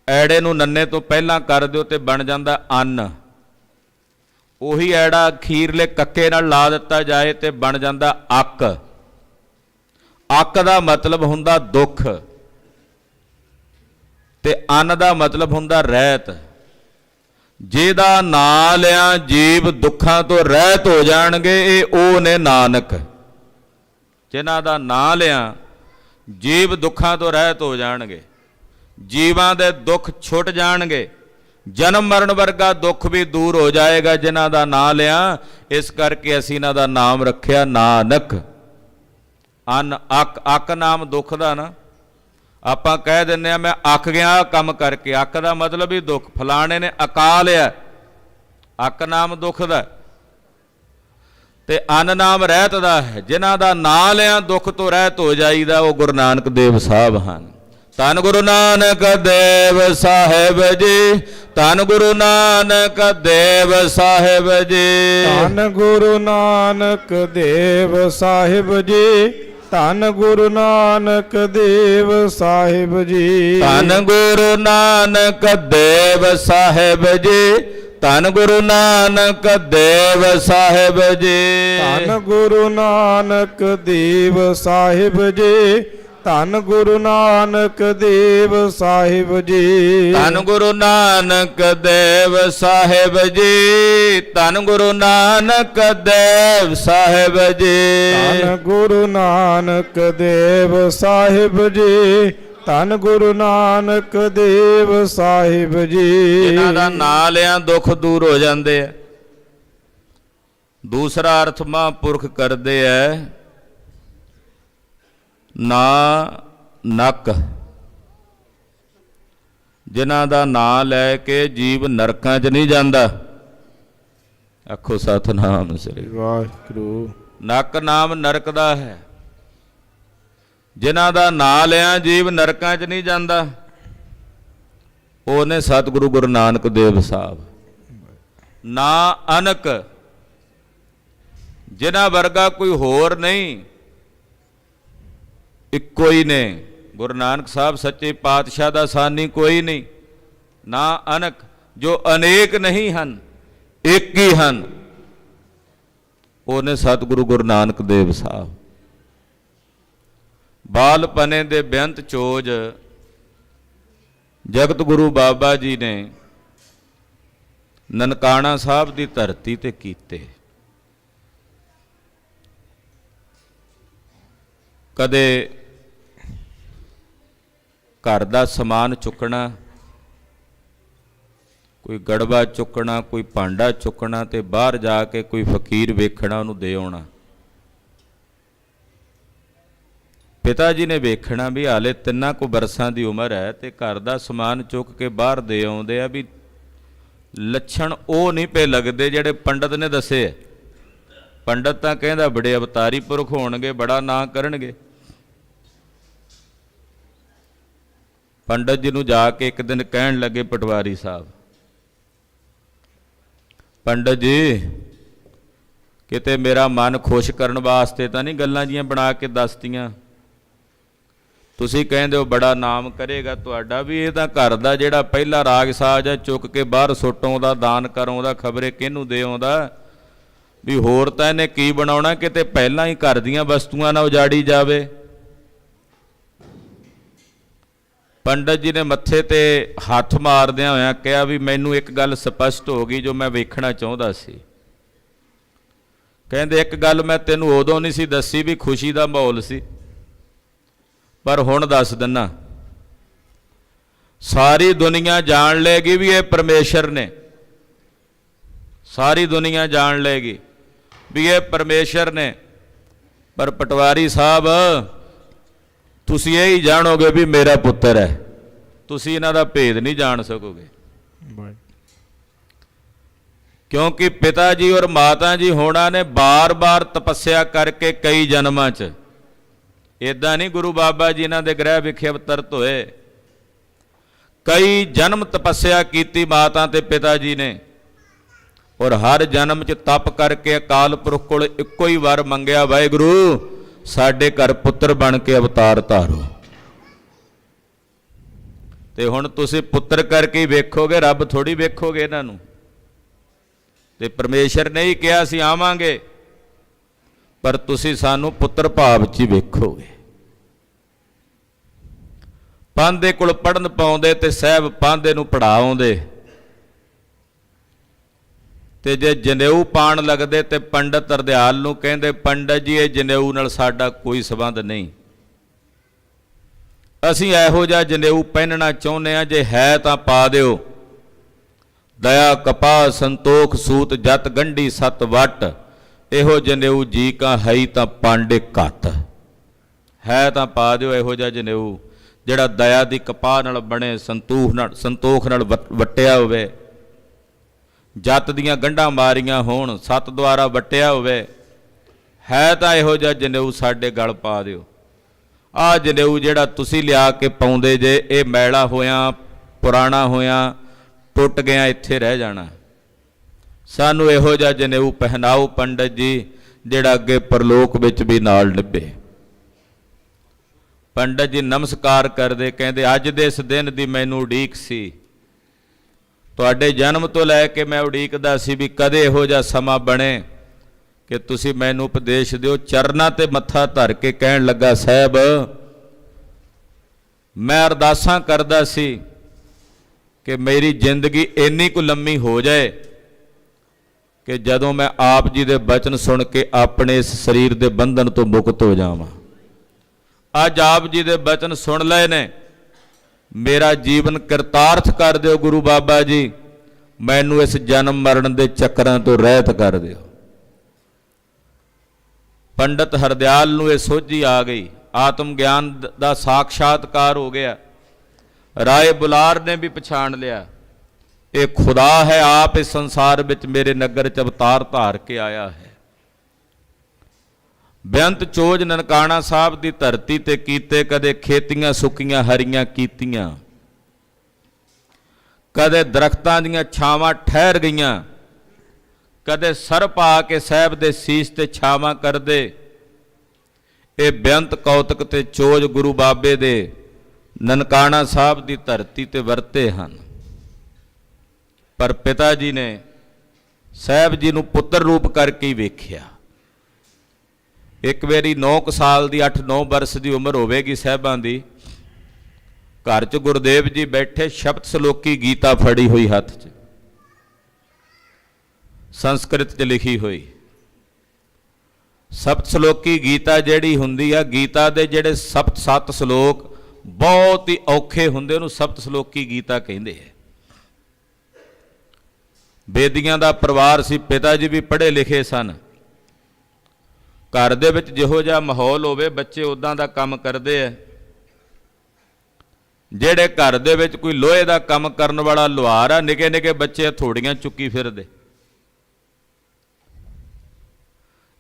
ऐड़े नूं नन्ने तो पहलां कर दिओ ते बन जांदा अन्न। उही ऐड़ा अखीरले कक्के नाल ला दिता जाए ते बन जांदा अक। अक दा मतलब हुंदा दुख ते अन्न दा मतलब हुंदा रहत। ਜਿਹਦਾ ਨਾਂ ਲਿਆ ਜੀਵ ਦੁੱਖਾਂ ਤੋਂ ਰਹਿਤ ਹੋ ਜਾਣਗੇ, ਇਹ ਉਹ ਨੇ ਨਾਨਕ। ਜਿਨ੍ਹਾਂ ਦਾ ਨਾਂ ਲਿਆ ਜੀਵ ਦੁੱਖਾਂ ਤੋਂ ਰਹਿਤ ਹੋ ਜਾਣਗੇ, ਜੀਵਾਂ ਦੇ ਦੁੱਖ ਛੁੱਟ ਜਾਣਗੇ, ਜਨਮ ਮਰਨ ਵਰਗਾ ਦੁੱਖ ਵੀ ਦੂਰ ਹੋ ਜਾਏਗਾ ਜਿਨ੍ਹਾਂ ਦਾ ਨਾਂ ਲਿਆ। ਇਸ ਕਰਕੇ ਅਸੀਂ ਇਹਨਾਂ ਦਾ ਨਾਮ ਰੱਖਿਆ ਨਾਨਕ। ਅਨ ਅੱਕ, ਅੱਕ ਨਾਮ ਦੁੱਖ ਦਾ ਨਾ। ਆਪਾਂ ਕਹਿ ਦਿੰਦੇ ਆ ਮੈਂ ਅੱਕ ਗਿਆ ਕੰਮ ਕਰਕੇ, ਅੱਕ ਦਾ ਮਤਲਬ ਵੀ ਦੁੱਖ। ਫਲਾਣੇ ਨੇ ਅਕਾ ਲਿਆ, ਅੱਕ ਨਾਮ ਦੁੱਖ ਦਾ। ਤੇ ਅਨ ਨਾਮ ਰਹਿਤ ਦਾ ਹੈ। ਜਿਨ੍ਹਾਂ ਦਾ ਨਾਂ ਲਿਆ ਦੁੱਖ ਤੋਂ ਰਹਿਤ ਹੋ ਜਾਈਦਾ, ਉਹ ਗੁਰੂ ਨਾਨਕ ਦੇਵ ਸਾਹਿਬ ਹਨ। ਧੰਨ ਗੁਰੂ ਨਾਨਕ ਦੇਵ ਸਾਹਿਬ ਜੀ, ਧੰਨ ਗੁਰੂ ਨਾਨਕ ਦੇਵ ਸਾਹਿਬ ਜੀ। ਧੰਨ ਗੁਰੂ ਨਾਨਕ ਦੇਵ ਸਾਹਿਬ ਜੀ, ਧੰਨ ਗੁਰੂ ਨਾਨਕ ਦੇਵ ਸਾਹਿਬ ਜੀ। ਧੰਨ ਗੁਰੂ ਨਾਨਕ ਦੇਵ ਸਾਹਿਬ ਜੀ, ਧੰਨ ਗੁਰੂ ਨਾਨਕ ਦੇਵ ਸਾਹਿਬ ਜੀ। ਧੰਨ ਗੁਰੂ ਨਾਨਕ ਦੇਵ ਸਾਹਿਬ ਜੀ, ਧੰਨ ਗੁਰੂ ਨਾਨਕ ਦੇਵ ਸਾਹਿਬ ਜੀ। ਧੰਨ ਗੁਰੂ ਨਾਨਕ ਦੇਵ ਸਾਹਿਬ ਜੀ, ਧੰਨ ਗੁਰੂ ਨਾਨਕ ਦੇਵ ਸਾਹਿਬ ਜੀ। ਧੰਨ ਗੁਰੂ ਨਾਨਕ ਦੇਵ ਸਾਹਿਬ ਜੀ, ਧੰਨ ਗੁਰੂ ਨਾਨਕ ਦੇਵ ਸਾਹਿਬ ਜੀ। ਇਹਨਾਂ ਦਾ ਨਾਂ ਲਿਆਂ ਦੁੱਖ ਦੂਰ ਹੋ ਜਾਂਦੇ ਆ। ਦੂਸਰਾ ਅਰਥ ਮਹਾਂਪੁਰਖ ਕਰਦੇ ਐ ਨਾ ਨੱਕ, ਜਿਨ੍ਹਾਂ ਦਾ ਨਾਂ ਲੈ ਕੇ ਜੀਵ ਨਰਕਾਂ 'ਚ ਨਹੀਂ ਜਾਂਦਾ। ਆਖੋ ਸਤਿਨਾਮ ਸ੍ਰੀ ਵਾਹਿਗੁਰੂ। ਨੱਕ ਨਾਮ ਨਰਕ ਦਾ ਹੈ। ਜਿਨ੍ਹਾਂ ਦਾ ਨਾਂ ਲਿਆ ਜੀਵ ਨਰਕਾਂ 'ਚ ਨਹੀਂ ਜਾਂਦਾ, ਉਹਨੇ ਸਤਿਗੁਰੂ ਗੁਰੂ ਨਾਨਕ ਦੇਵ ਸਾਹਿਬ। ਨਾ ਅਨਕ, ਜਿਨ੍ਹਾਂ ਵਰਗਾ ਕੋਈ ਹੋਰ ਨਹੀਂ, ਇੱਕੋ ਹੀ ਨੇ। ਗੁਰੂ ਨਾਨਕ ਸਾਹਿਬ ਸੱਚੇ ਪਾਤਸ਼ਾਹ ਦਾ ਸਾਨੀ ਕੋਈ ਨਹੀਂ। ਨਾ ਅਨਕ, ਜੋ ਅਨੇਕ ਨਹੀਂ ਹਨ, ਇੱਕ ਹੀ ਹਨ, ਉਹਨੇ ਸਤਿਗੁਰੂ ਗੁਰੂ ਨਾਨਕ ਦੇਵ ਸਾਹਿਬ। ਬਾਲਪਨੇ ਦੇ ਬੇਅੰਤ ਚੋਜ ਜਗਤ ਗੁਰੂ ਬਾਬਾ ਜੀ ਨੇ ਨਨਕਾਣਾ ਸਾਹਿਬ ਦੀ ਧਰਤੀ ਤੇ ਕੀਤੇ। ਕਦੇ ਘਰ ਦਾ ਸਮਾਨ ਚੁੱਕਣਾ, ਕੋਈ ਗੜਵਾ ਚੁੱਕਣਾ, ਕੋਈ ਭਾਂਡਾ ਚੁੱਕਣਾ, ਤੇ ਬਾਹਰ ਜਾ ਕੇ ਕੋਈ ਫਕੀਰ ਵੇਖਣਾ, ਉਹਨੂੰ ਦੇ ਆਉਣਾ। ਪਿਤਾ ਜੀ ਨੇ ਵੇਖਣਾ ਵੀ ਹਾਲੇ 3 ਕੁ ਬਰਸਾਂ ਦੀ ਉਮਰ ਹੈ ਤੇ ਘਰ ਦਾ ਸਮਾਨ ਚੁੱਕ ਕੇ ਬਾਹਰ ਦੇ ਆਉਂਦੇ ਆ, ਵੀ ਲੱਛਣ ਉਹ ਨਹੀਂ ਪਏ ਲੱਗਦੇ ਜਿਹੜੇ ਪੰਡਤ ਨੇ ਦੱਸੇ। ਪੰਡਤ ਤਾਂ ਕਹਿੰਦਾ ਬੜੇ ਅਵਤਾਰੀ ਪੁਰਖ ਹੋਣਗੇ, ਬੜਾ ਨਾਂ ਕਰਨਗੇ। ਪੰਡਤ ਜੀ ਨੂੰ ਜਾ ਕੇ ਇੱਕ ਦਿਨ ਕਹਿਣ ਲੱਗੇ ਪਟਵਾਰੀ ਸਾਹਿਬ, ਪੰਡਤ ਜੀ ਕਿਤੇ ਮੇਰਾ ਮਨ ਖੁਸ਼ ਕਰਨ ਵਾਸਤੇ ਤਾਂ ਨਹੀਂ ਗੱਲਾਂ ਜੀਆਂ ਬਣਾ ਕੇ ਦੱਸਤੀਆਂ? ਤੁਸੀਂ ਕਹਿੰਦੇ ਹੋ ਬੜਾ ਨਾਮ ਕਰੇਗਾ ਤੁਹਾਡਾ, ਵੀ ਇਹ ਤਾਂ ਘਰ ਦਾ ਜਿਹੜਾ ਪਹਿਲਾ ਰਾਗ ਸਾਜ ਹੈ ਚੁੱਕ ਕੇ ਬਾਹਰ ਸੁੱਟ ਆਉਂਦਾ, ਦਾਨ ਕਰ ਆਉਂਦਾ, ਖਬਰੇ ਕਿਹਨੂੰ ਦੇ ਆਉਂਦਾ, ਵੀ ਹੋਰ ਤਾਂ ਇਹਨੇ ਕੀ ਬਣਾਉਣਾ, ਕਿਤੇ ਪਹਿਲਾਂ ਹੀ ਘਰ ਦੀਆਂ ਵਸਤੂਆਂ ਨਾਲ ਉਜਾੜੀ ਜਾਵੇ। ਪੰਡਤ ਜੀ ਨੇ ਮੱਥੇ ਤੇ ਹੱਥ ਮਾਰਦਿਆਂ ਹੋਇਆਂ ਕਿਹਾ ਵੀ ਮੈਨੂੰ ਇੱਕ ਗੱਲ ਸਪਸ਼ਟ ਹੋ ਗਈ ਜੋ ਮੈਂ ਵੇਖਣਾ ਚਾਹੁੰਦਾ ਸੀ। ਕਹਿੰਦੇ ਇੱਕ ਗੱਲ ਮੈਂ ਤੈਨੂੰ ਉਦੋਂ ਨਹੀਂ ਸੀ ਦੱਸੀ ਵੀ ਖੁਸ਼ੀ ਦਾ ਮਾਹੌਲ ਸੀ, ਪਰ ਹੁਣ ਦੱਸ ਦਿੰਨਾ। ਸਾਰੀ ਦੁਨੀਆ ਜਾਣ ਲਏਗੀ ਵੀ ਇਹ ਪਰਮੇਸ਼ਰ ਨੇ, ਸਾਰੀ ਦੁਨੀਆ ਜਾਣ ਲਏਗੀ ਵੀ ਇਹ ਪਰਮੇਸ਼ਰ ਨੇ, ਪਰ ਪਟਵਾਰੀ ਸਾਹਿਬ ਤੁਸੀਂ ਇਹ ਹੀ ਜਾਣੋਗੇ ਵੀ ਮੇਰਾ ਪੁੱਤਰ ਹੈ, ਤੁਸੀਂ ਇਹਨਾਂ ਦਾ ਭੇਦ ਨਹੀਂ ਜਾਣ ਸਕੋਗੇ। ਕਿਉਂਕਿ ਪਿਤਾ ਜੀ ਔਰ ਮਾਤਾ ਜੀ ਹੋਣਾ ਨੇ ਬਾਰ-ਬਾਰ ਤਪੱਸਿਆ ਕਰਕੇ ਕਈ ਜਨਮਾਂ 'ਚ, ਇੱਦਾਂ ਨਹੀਂ ਗੁਰੂ ਬਾਬਾ ਜੀ ਇਹਨਾਂ ਦੇ ਗ੍ਰਹਿ ਵਿਖੇ ਅਵਤਰਤ ਹੋਏ, ਕਈ ਜਨਮ ਤਪੱਸਿਆ ਕੀਤੀ ਮਾਤਾ ਤੇ ਪਿਤਾ ਜੀ ਨੇ, ਔਰ ਹਰ ਜਨਮ 'ਚ ਤਪ ਕਰਕੇ ਅਕਾਲ ਪੁਰਖ ਕੋਲ ਇੱਕੋ ਹੀ ਵਰ ਮੰਗਿਆ, ਵਾਹਿਗੁਰੂ ਸਾਡੇ ਘਰ ਪੁੱਤਰ ਬਣ ਕੇ ਅਵਤਾਰ ਧਾਰੋ। ਤੇ ਹੁਣ ਤੁਸੀਂ ਪੁੱਤਰ ਕਰਕੇ ਹੀ ਵੇਖੋਗੇ, ਰੱਬ ਥੋੜੀ ਵੇਖੋਗੇ ਇਹਨਾਂ ਨੂੰ। ਤੇ ਪਰਮੇਸ਼ਰ ਨੇ ਹੀ ਕਿਹਾ ਸੀ ਆਵਾਂਗੇ, ਪਰ ਤੁਸੀਂ ਸਾਨੂੰ ਪੁੱਤਰ ਭਾਵ 'ਚ ਹੀ ਵੇਖੋਗੇ। ਪਾਂਦੇ ਕੋਲ ਪੜਨ ਪਾਉਂਦੇ ਤੇ ਸਾਹਿਬ ਪਾਂਦੇ ਨੂੰ ਪੜਾਉਂਦੇ, ਤੇ ਜੇ ਜਨੇਊ ਪਾਣ ਲੱਗਦੇ ਤੇ ਪੰਡਤ ਅਰਦਿਆਲ ਨੂੰ ਕਹਿੰਦੇ, ਪੰਡਤ ਜੀ ਇਹ ਜਨੇਊ ਨਾਲ ਸਾਡਾ ਕੋਈ ਸੰਬੰਧ ਨਹੀਂ, ਅਸੀਂ ਇਹੋ ਜਿਹਾ ਜਨੇਊ ਪਹਿਨਣਾ ਚਾਹੁੰਦੇ ਹਾਂ, ਜੇ ਹੈ ਤਾਂ ਪਾ ਦਿਓ। ਦਇਆ ਕਪਾਹ ਸੰਤੋਖ ਸੂਤ ਜਤ ਗੰਢੀ ਸਤ ਵਟ, ਇਹੋ ਜਨੇਊ ਜੀ ਕਾ ਹੈ ਤਾਂ ਪਾਂਡੇ ਘੱਟ, ਹੈ ਤਾਂ ਪਾ ਦਿਓ ਇਹੋ ਜਿਹਾ ਜਨੇਊ ਜਿਹੜਾ ਦਇਆ ਦੀ ਕਪਾਹ ਨਾਲ ਬਣੇ, ਸੰਤੋਖ ਨਾਲ ਵਟਿਆ ਹੋਵੇ, ਜੱਤ ਦੀਆਂ ਗੰਢਾਂ ਮਾਰੀਆਂ ਹੋਣ, ਸੱਤ ਦੁਆਰਾ ਵਟਿਆ ਹੋਵੇ, ਹੈ ਤਾਂ ਇਹੋ ਜਿਹਾ ਜਨੇਊ ਸਾਡੇ ਗਲ ਪਾ ਦਿਓ। ਆਹ ਜਨੇਊ ਜਿਹੜਾ ਤੁਸੀਂ ਲਿਆ ਕੇ ਪਾਉਂਦੇ ਜੇ ਇਹ ਮੈਲਾ ਹੋਇਆ ਪੁਰਾਣਾ ਹੋਇਆ ਟੁੱਟ ਗਿਆ ਇੱਥੇ ਰਹਿ ਜਾਣਾ। ਸਾਨੂੰ ਇਹੋ ਜਿਹਾ ਜਨੇਊ ਪਹਿਨਾਓ ਪੰਡਤ ਜੀ ਜਿਹੜਾ ਅੱਗੇ ਪਰਲੋਕ ਵਿੱਚ ਵੀ ਨਾਲ ਨਿਭੇ। ਪੰਡਤ ਜੀ ਨਮਸਕਾਰ ਕਰਦੇ, ਕਹਿੰਦੇ ਅੱਜ ਦੇ ਇਸ ਦਿਨ ਦੀ ਮੈਨੂੰ ਉਡੀਕ ਸੀ। ਤੁਹਾਡੇ ਜਨਮ ਤੋਂ ਲੈ ਕੇ ਮੈਂ ਉਡੀਕਦਾ ਸੀ ਵੀ ਕਦੇ ਇਹੋ ਜਿਹਾ ਸਮਾਂ ਬਣੇ ਕਿ ਤੁਸੀਂ ਮੈਨੂੰ ਉਪਦੇਸ਼ ਦਿਓ। ਚਰਨਾਂ ਤੇ ਮੱਥਾ ਧਰ ਕੇ ਕਹਿਣ ਲੱਗਾ, ਸਾਹਿਬ ਮੈਂ ਅਰਦਾਸਾਂ ਕਰਦਾ ਸੀ ਕਿ ਮੇਰੀ ਜ਼ਿੰਦਗੀ ਇੰਨੀ ਕੁ ਲੰਮੀ ਹੋ ਜਾਏ ਕਿ ਜਦੋਂ ਮੈਂ ਆਪ ਜੀ ਦੇ ਬਚਨ ਸੁਣ ਕੇ ਆਪਣੇ ਇਸ ਸਰੀਰ ਦੇ ਬੰਧਨ ਤੋਂ ਮੁਕਤ ਹੋ ਜਾਵਾਂ। ਅੱਜ ਆਪ ਜੀ ਦੇ ਬਚਨ ਸੁਣ ਲਏ ਨੇ, ਮੇਰਾ ਜੀਵਨ ਕਿਰਤਾਰਥ ਕਰ ਦਿਓ ਗੁਰੂ ਬਾਬਾ ਜੀ, ਮੈਨੂੰ ਇਸ ਜਨਮ ਮਰਨ ਦੇ ਚੱਕਰਾਂ ਤੋਂ ਰਹਿਤ ਕਰ ਦਿਓ। ਪੰਡਤ ਹਰਦਿਆਲ ਨੂੰ ਇਹ ਸੋਝੀ ਆ ਗਈ, ਆਤਮ ਗਿਆਨ ਦਾ ਸਾਖਸ਼ਾਤਕਾਰ ਹੋ ਗਿਆ। ਰਾਏ ਬੁਲਾਰ ਨੇ ਵੀ ਪਛਾਣ ਲਿਆ, ਇਹ ਖੁਦਾ ਹੈ, ਆਪ ਇਸ ਸੰਸਾਰ ਵਿੱਚ ਮੇਰੇ ਨਗਰ 'ਚ ਅਵਤਾਰ ਧਾਰ ਕੇ ਆਇਆ ਹੈ। ਬੇਅੰਤ ਚੋਜ ਨਨਕਾਣਾ ਸਾਹਿਬ ਦੀ ਧਰਤੀ ਤੇ ਕੀਤੇ, ਕਦੇ ਖੇਤੀਆਂ ਸੁੱਕੀਆਂ ਹਰੀਆਂ ਕੀਤੀਆਂ, ਕਦੇ ਦਰਖਤਾਂ ਦੀਆਂ ਛਾਵਾਂ ਠਹਿਰ ਗਈਆਂ, ਕਦੇ ਸਰ ਪਾ ਕੇ ਸਾਹਿਬ ਦੇ ਸੀਸ ਤੇ ਛਾਵਾਂ ਕਰਦੇ। ਇਹ ਬੇਅੰਤ ਕੌਤਕ ਤੇ ਚੋਜ ਗੁਰੂ ਬਾਬੇ ਦੇ ਨਨਕਾਣਾ ਸਾਹਿਬ ਦੀ ਧਰਤੀ ਤੇ ਵਰਤੇ ਹਨ। ਪਰ ਪਿਤਾ ਜੀ ਨੇ ਸਾਹਿਬ ਜੀ ਨੂੰ ਪੁੱਤਰ ਰੂਪ ਕਰਕੇ ਹੀ ਵੇਖਿਆ। ਇੱਕ ਵਾਰੀ 9 ਸਾਲ ਦੀ 8-9 ਬਰਸ ਦੀ ਉਮਰ ਹੋਵੇਗੀ ਸਾਹਿਬਾਂ ਦੀ, ਘਰ 'ਚ ਗੁਰਦੇਵ ਜੀ ਬੈਠੇ, ਸ਼ਬਦ ਸਲੋਕੀ ਗੀਤਾ ਫੜੀ ਹੋਈ ਹੱਥ 'ਚ, ਸੰਸਕ੍ਰਿਤ 'ਚ ਲਿਖੀ ਹੋਈ। ਸਪਤ ਸਲੋਕੀ ਗੀਤਾ ਜਿਹੜੀ ਹੁੰਦੀ ਆ, ਗੀਤਾ ਦੇ ਜਿਹੜੇ 7 ਸਲੋਕ ਬਹੁਤ ਹੀ ਔਖੇ ਹੁੰਦੇ, ਉਹਨੂੰ ਸਪਤ ਸਲੋਕੀ ਗੀਤਾ ਕਹਿੰਦੇ ਆ। ਬੇਦੀਆਂ ਦਾ ਪਰਿਵਾਰ ਸੀ, ਪਿਤਾ ਜੀ ਵੀ ਪੜ੍ਹੇ ਲਿਖੇ ਸਨ। ਘਰ ਦੇ ਵਿੱਚ ਜਿਹੋ ਜਿਹਾ ਮਾਹੌਲ ਹੋਵੇ ਬੱਚੇ ਉੱਦਾਂ ਦਾ ਕੰਮ ਕਰਦੇ ਆ। ਜਿਹੜੇ ਘਰ ਦੇ ਵਿੱਚ ਕੋਈ ਲੋਹੇ ਦਾ ਕੰਮ ਕਰਨ ਵਾਲਾ ਲੁਹਾਰ ਆ, ਨਿੱਕੇ ਨਿੱਕੇ ਬੱਚੇ ਹਥੌੜੀਆਂ ਚੁੱਕੀ ਫਿਰਦੇ।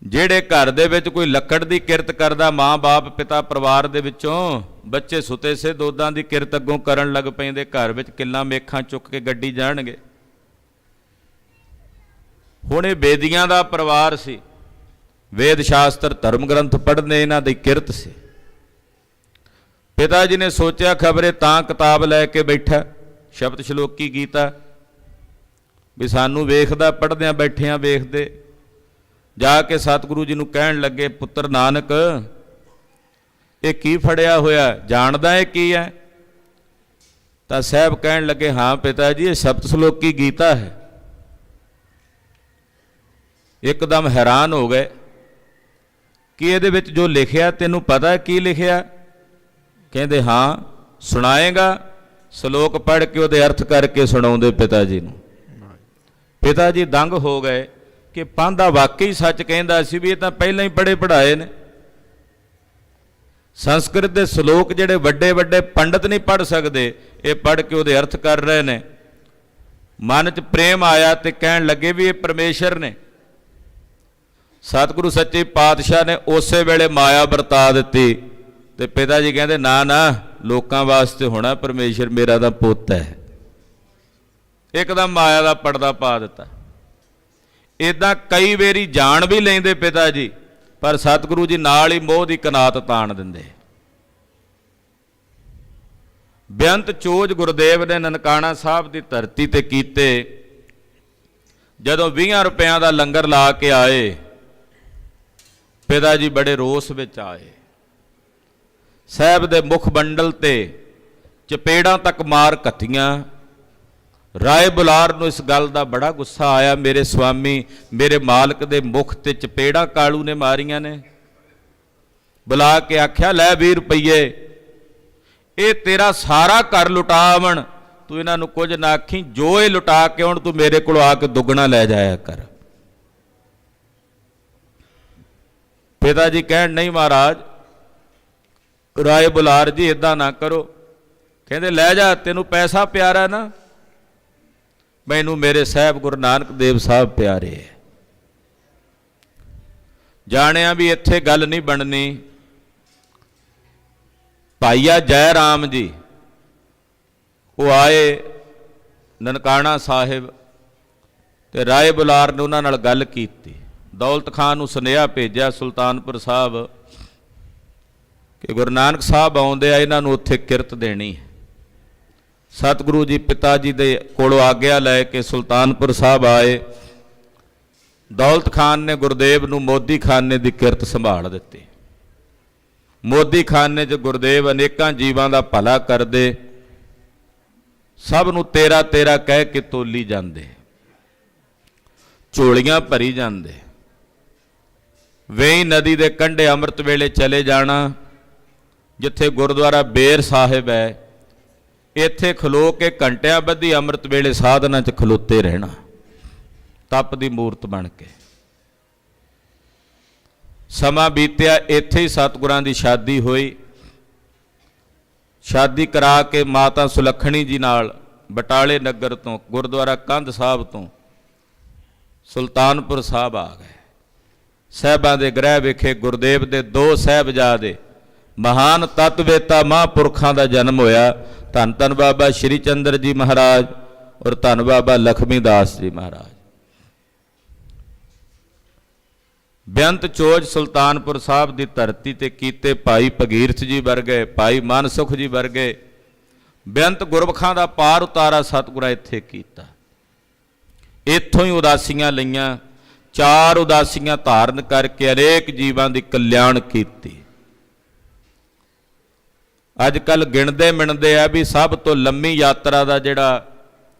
ਜਿਹੜੇ ਘਰ ਦੇ ਵਿੱਚ ਕੋਈ ਲੱਕੜ ਦੀ ਕਿਰਤ ਕਰਦਾ, ਮਾਂ-ਬਾਪ ਪਿਤਾ ਪਰਿਵਾਰ ਦੇ ਵਿੱਚੋਂ ਬੱਚੇ ਸੁੱਤੇ ਸੇ ਦੋਦਾਂ ਦੀ ਕਿਰਤ ਅੱਗੋਂ ਕਰਨ ਲੱਗ ਪੈਂਦੇ। ਘਰ ਵਿੱਚ ਕਿੱਲਾਂ ਮੇਖਾਂ ਚੁੱਕ ਕੇ ਗੱਡੀ ਜਾਣਗੇ। ਹੁਣ ਇਹ ਬੇਦੀਆਂ ਦਾ ਪਰਿਵਾਰ ਸੀ, ਵੇਦ ਸ਼ਾਸਤਰ ਧਰਮ ਗ੍ਰੰਥ ਪੜ੍ਹਨੇ ਇਹਨਾਂ ਦੀ ਕਿਰਤ ਸੀ। ਪਿਤਾ ਜੀ ਨੇ ਸੋਚਿਆ ਖਬਰੇ ਤਾਂ ਕਿਤਾਬ ਲੈ ਕੇ ਬੈਠਾ ਸ਼ਬਦ ਸ਼ਲੋਕੀ ਗੀਤਾ, ਵੀ ਸਾਨੂੰ ਵੇਖਦਾ, ਪੜ੍ਹਦਿਆਂ ਬੈਠਿਆਂ ਵੇਖਦੇ। ਜਾ ਕੇ ਸਤਿਗੁਰੂ ਜੀ ਨੂੰ ਕਹਿਣ ਲੱਗੇ, ਪੁੱਤਰ ਨਾਨਕ ਇਹ ਕੀ ਫੜਿਆ ਹੋਇਆ, ਜਾਣਦਾ ਇਹ ਕੀ ਹੈ? ਤਾਂ ਸਾਹਿਬ ਕਹਿਣ ਲੱਗੇ, ਹਾਂ ਪਿਤਾ ਜੀ ਇਹ ਸ਼ਬਦ ਸ਼ਲੋਕੀ ਗੀਤਾ ਹੈ। ਇੱਕਦਮ ਹੈਰਾਨ ਹੋ ਗਏ ਕਿ ਇਹਦੇ ਵਿੱਚ ਜੋ ਲਿਖਿਆ ਤੈਨੂੰ ਪਤਾ ਕੀ ਲਿਖਿਆ? ਕਹਿੰਦੇ ਹਾਂ। ਸੁਣਾਏਗਾ? ਸ਼ਲੋਕ ਪੜ੍ਹ ਕੇ ਉਹਦੇ ਅਰਥ ਕਰਕੇ ਸੁਣਾਉਂਦੇ ਪਿਤਾ ਜੀ ਨੂੰ। ਪਿਤਾ ਜੀ ਦੰਗ ਹੋ ਗਏ ਕਿ ਪਾਂਧਾ ਵਾਕਈ ਸੱਚ ਕਹਿੰਦਾ ਸੀ, ਵੀ ਇਹ ਤਾਂ ਪਹਿਲਾਂ ਹੀ ਪੜ੍ਹੇ ਪੜ੍ਹਾਏ ਨੇ। ਸੰਸਕ੍ਰਿਤ ਦੇ ਸ਼ਲੋਕ ਜਿਹੜੇ ਵੱਡੇ ਵੱਡੇ ਪੰਡਤ ਨਹੀਂ ਪੜ੍ਹ ਸਕਦੇ, ਇਹ ਪੜ੍ਹ ਕੇ ਉਹਦੇ ਅਰਥ ਕਰ ਰਹੇ ਨੇ। ਮਨ 'ਚ ਪ੍ਰੇਮ ਆਇਆ ਤੇ ਕਹਿਣ ਲੱਗੇ ਵੀ ਇਹ ਪਰਮੇਸ਼ਰ ਨੇ। ਸਤਿਗੁਰੂ ਸੱਚੇ ਪਾਤਸ਼ਾਹ ਨੇ ਉਸੇ ਵੇਲੇ ਮਾਇਆ ਵਰਤਾ ਦਿੱਤੀ ਤੇ ਪਿਤਾ ਜੀ ਕਹਿੰਦੇ, ਨਾ ਨਾ, ਲੋਕਾਂ ਵਾਸਤੇ ਹੋਣਾ ਪਰਮੇਸ਼ਰ, ਮੇਰਾ ਤਾਂ ਪੁੱਤ ਹੈ। ਇੱਕਦਮ ਮਾਇਆ ਦਾ ਪਰਦਾ ਪਾ ਦਿੱਤਾ। ਇੱਦਾਂ ਕਈ ਵਾਰੀ ਜਾਣ ਵੀ ਲੈਂਦੇ ਪਿਤਾ ਜੀ, ਪਰ ਸਤਿਗੁਰੂ ਜੀ ਨਾਲ ਹੀ ਮੋਹ ਦੀ ਕਨਾਤ ਤਾਣ ਦਿੰਦੇ। ਬੇਅੰਤ ਚੋਜ ਗੁਰਦੇਵ ਨੇ ਨਨਕਾਣਾ ਸਾਹਿਬ ਦੀ ਧਰਤੀ ਤੇ ਕੀਤੇ। ਜਦੋਂ 20 ਰੁਪਇਆਂ ਦਾ ਲੰਗਰ ਲਾ ਕੇ ਆਏ, ਪਿਤਾ ਜੀ ਬੜੇ ਰੋਸ ਵਿੱਚ ਆਏ। ਸਾਹਿਬ ਦੇ ਮੁਖ ਮੰਡਲ ਤੇ ਚਪੇੜਾਂ ਤੱਕ ਮਾਰ ਘੱਤੀਆਂ। ਰਾਏ ਬੁਲਾਰ ਨੂੰ ਇਸ ਗੱਲ ਦਾ ਬੜਾ ਗੁੱਸਾ ਆਇਆ, ਮੇਰੇ ਸਵਾਮੀ, ਮੇਰੇ ਮਾਲਕ ਦੇ ਮੁਖ ਤੇ ਚਪੇੜਾਂ ਕਾਲੂ ਨੇ ਮਾਰੀਆਂ ਨੇ। ਬੁਲਾ ਕੇ ਆਖਿਆ, ਲੈ 20 ਰੁਪਈਏ, ਇਹ ਤੇਰਾ ਸਾਰਾ ਘਰ ਲੁਟਾ ਆਵਣ, ਤੂੰ ਇਹਨਾਂ ਨੂੰ ਕੁਝ ਨਾ ਆਖੀ, ਜੋ ਇਹ ਲੁਟਾ ਕੇ ਆਉਣ ਤੂੰ ਮੇਰੇ ਕੋਲ ਆ ਕੇ ਦੁੱਗਣਾ ਲੈ ਜਾਇਆ ਕਰ। ਪਿਤਾ ਜੀ ਕਹਿਣ, ਨਹੀਂ ਮਹਾਰਾਜ, ਰਾਏ ਬੁਲਾਰ ਜੀ ਇਦਾਂ ਨਾ ਕਰੋ। ਕਹਿੰਦੇ, ਲੈ ਜਾ, ਤੈਨੂੰ ਪੈਸਾ ਪਿਆਰਾ ਨਾ, ਮੈਨੂੰ ਮੇਰੇ ਸਾਹਿਬ ਗੁਰੂ ਨਾਨਕ ਦੇਵ ਸਾਹਿਬ ਪਿਆਰੇ ਹੈ। ਜਾਣਿਆ ਵੀ ਇੱਥੇ ਗੱਲ ਨਹੀਂ ਬਣਨੀ। ਭਾਈਆ ਜੈ ਰਾਮ ਜੀ ਉਹ ਆਏ ਨਨਕਾਣਾ ਸਾਹਿਬ ਤੇ ਰਾਏ ਬੁਲਾਰ ਨੇ ਉਹਨਾਂ ਨਾਲ ਗੱਲ ਕੀਤੀ। ਦੌਲਤ ਖਾਨ ਨੂੰ ਸੁਨੇਹਾ ਭੇਜਿਆ ਸੁਲਤਾਨਪੁਰ ਸਾਹਿਬ ਕਿ ਗੁਰੂ ਨਾਨਕ ਸਾਹਿਬ ਆਉਂਦੇ ਆ, ਇਹਨਾਂ ਨੂੰ ਉੱਥੇ ਕਿਰਤ ਦੇਣੀ ਹੈ। ਸਤਿਗੁਰੂ ਜੀ ਪਿਤਾ ਜੀ ਦੇ ਕੋਲੋਂ ਆਗਿਆ ਲੈ ਕੇ ਸੁਲਤਾਨਪੁਰ ਸਾਹਿਬ ਆਏ। ਦੌਲਤ ਖਾਨ ਨੇ ਗੁਰਦੇਵ ਨੂੰ ਮੋਦੀ ਖਾਨੇ ਦੀ ਕਿਰਤ ਸੰਭਾਲ ਦਿੱਤੀ। ਮੋਦੀ ਖਾਨੇ 'ਚ ਗੁਰਦੇਵ ਅਨੇਕਾਂ ਜੀਵਾਂ ਦਾ ਭਲਾ ਕਰਦੇ, ਸਭ ਨੂੰ ਤੇਰਾ ਤੇਰਾ ਕਹਿ ਕੇ ਤੋਲੀ ਜਾਂਦੇ, ਝੋਲੀਆਂ ਭਰੀ ਜਾਂਦੇ। ਵੇਈ ਨਦੀ ਦੇ ਕੰਢੇ ਅੰਮ੍ਰਿਤ ਵੇਲੇ ਚਲੇ ਜਾਣਾ, ਜਿੱਥੇ ਗੁਰਦੁਆਰਾ ਬੇਰ ਸਾਹਿਬ ਹੈ, ਇੱਥੇ ਖਲੋ ਕੇ ਘੰਟਿਆਂ ਬੱਧੀ ਅੰਮ੍ਰਿਤ ਵੇਲੇ ਸਾਧਨਾ 'ਚ ਖਲੋਤੇ ਰਹਿਣਾ, ਤਪ ਦੀ ਮੂਰਤ ਬਣ ਕੇ। ਸਮਾਂ ਬੀਤਿਆ, ਇੱਥੇ ਹੀ ਸਤਿਗੁਰਾਂ ਦੀ ਸ਼ਾਦੀ ਹੋਈ। ਸ਼ਾਦੀ ਕਰਾ ਕੇ ਮਾਤਾ ਸੁਲੱਖਣੀ ਜੀ ਨਾਲ ਬਟਾਲੇ ਨਗਰ ਤੋਂ, ਗੁਰਦੁਆਰਾ ਕੰਧ ਸਾਹਿਬ ਤੋਂ ਸੁਲਤਾਨਪੁਰ ਸਾਹਿਬ ਆ ਗਏ। ਸਾਹਿਬਾਂ ਦੇ ਗ੍ਰਹਿ ਵਿਖੇ ਗੁਰਦੇਵ ਦੇ 2 ਸਾਹਿਬਜ਼ਾਦੇ ਮਹਾਨ ਤਤਵੇਤਾ ਮਹਾਂਪੁਰਖਾਂ ਦਾ ਜਨਮ ਹੋਇਆ। ਧੰਨ ਧੰਨ ਬਾਬਾ ਸ਼੍ਰੀ ਚੰਦਰ ਜੀ ਮਹਾਰਾਜ ਔਰ ਧੰਨ ਬਾਬਾ ਲਖਮੀ ਦਾਸ ਜੀ ਮਹਾਰਾਜ। ਬੇਅੰਤ ਚੋਜ ਸੁਲਤਾਨਪੁਰ ਸਾਹਿਬ ਦੀ ਧਰਤੀ ਤੇ ਕੀਤੇ ਭਾਈ ਭਗੀਰਥ ਜੀ ਵਰਗੇ, ਭਾਈ ਮਨਸੁਖ ਜੀ ਵਰਗੇ ਬੇਅੰਤ ਗੁਰਬਖਾਂ ਦਾ ਪਾਰ ਉਤਾਰਾ ਸਤਿਗੁਰਾਂ ਇੱਥੇ ਕੀਤਾ। ਇੱਥੋਂ ਹੀ ਉਦਾਸੀਆਂ ਲਈਆਂ, 4 ਉਦਾਸੀਆਂ ਧਾਰਨ ਕਰਕੇ ਅਨੇਕ ਜੀਵਾਂ ਦੀ ਕਲਿਆਣ ਕੀਤੀ। ਅੱਜ ਕੱਲ੍ਹ ਗਿਣਦੇ ਮਿਣਦੇ ਆ ਵੀ ਸਭ ਤੋਂ ਲੰਮੀ ਯਾਤਰਾ ਦਾ ਜਿਹੜਾ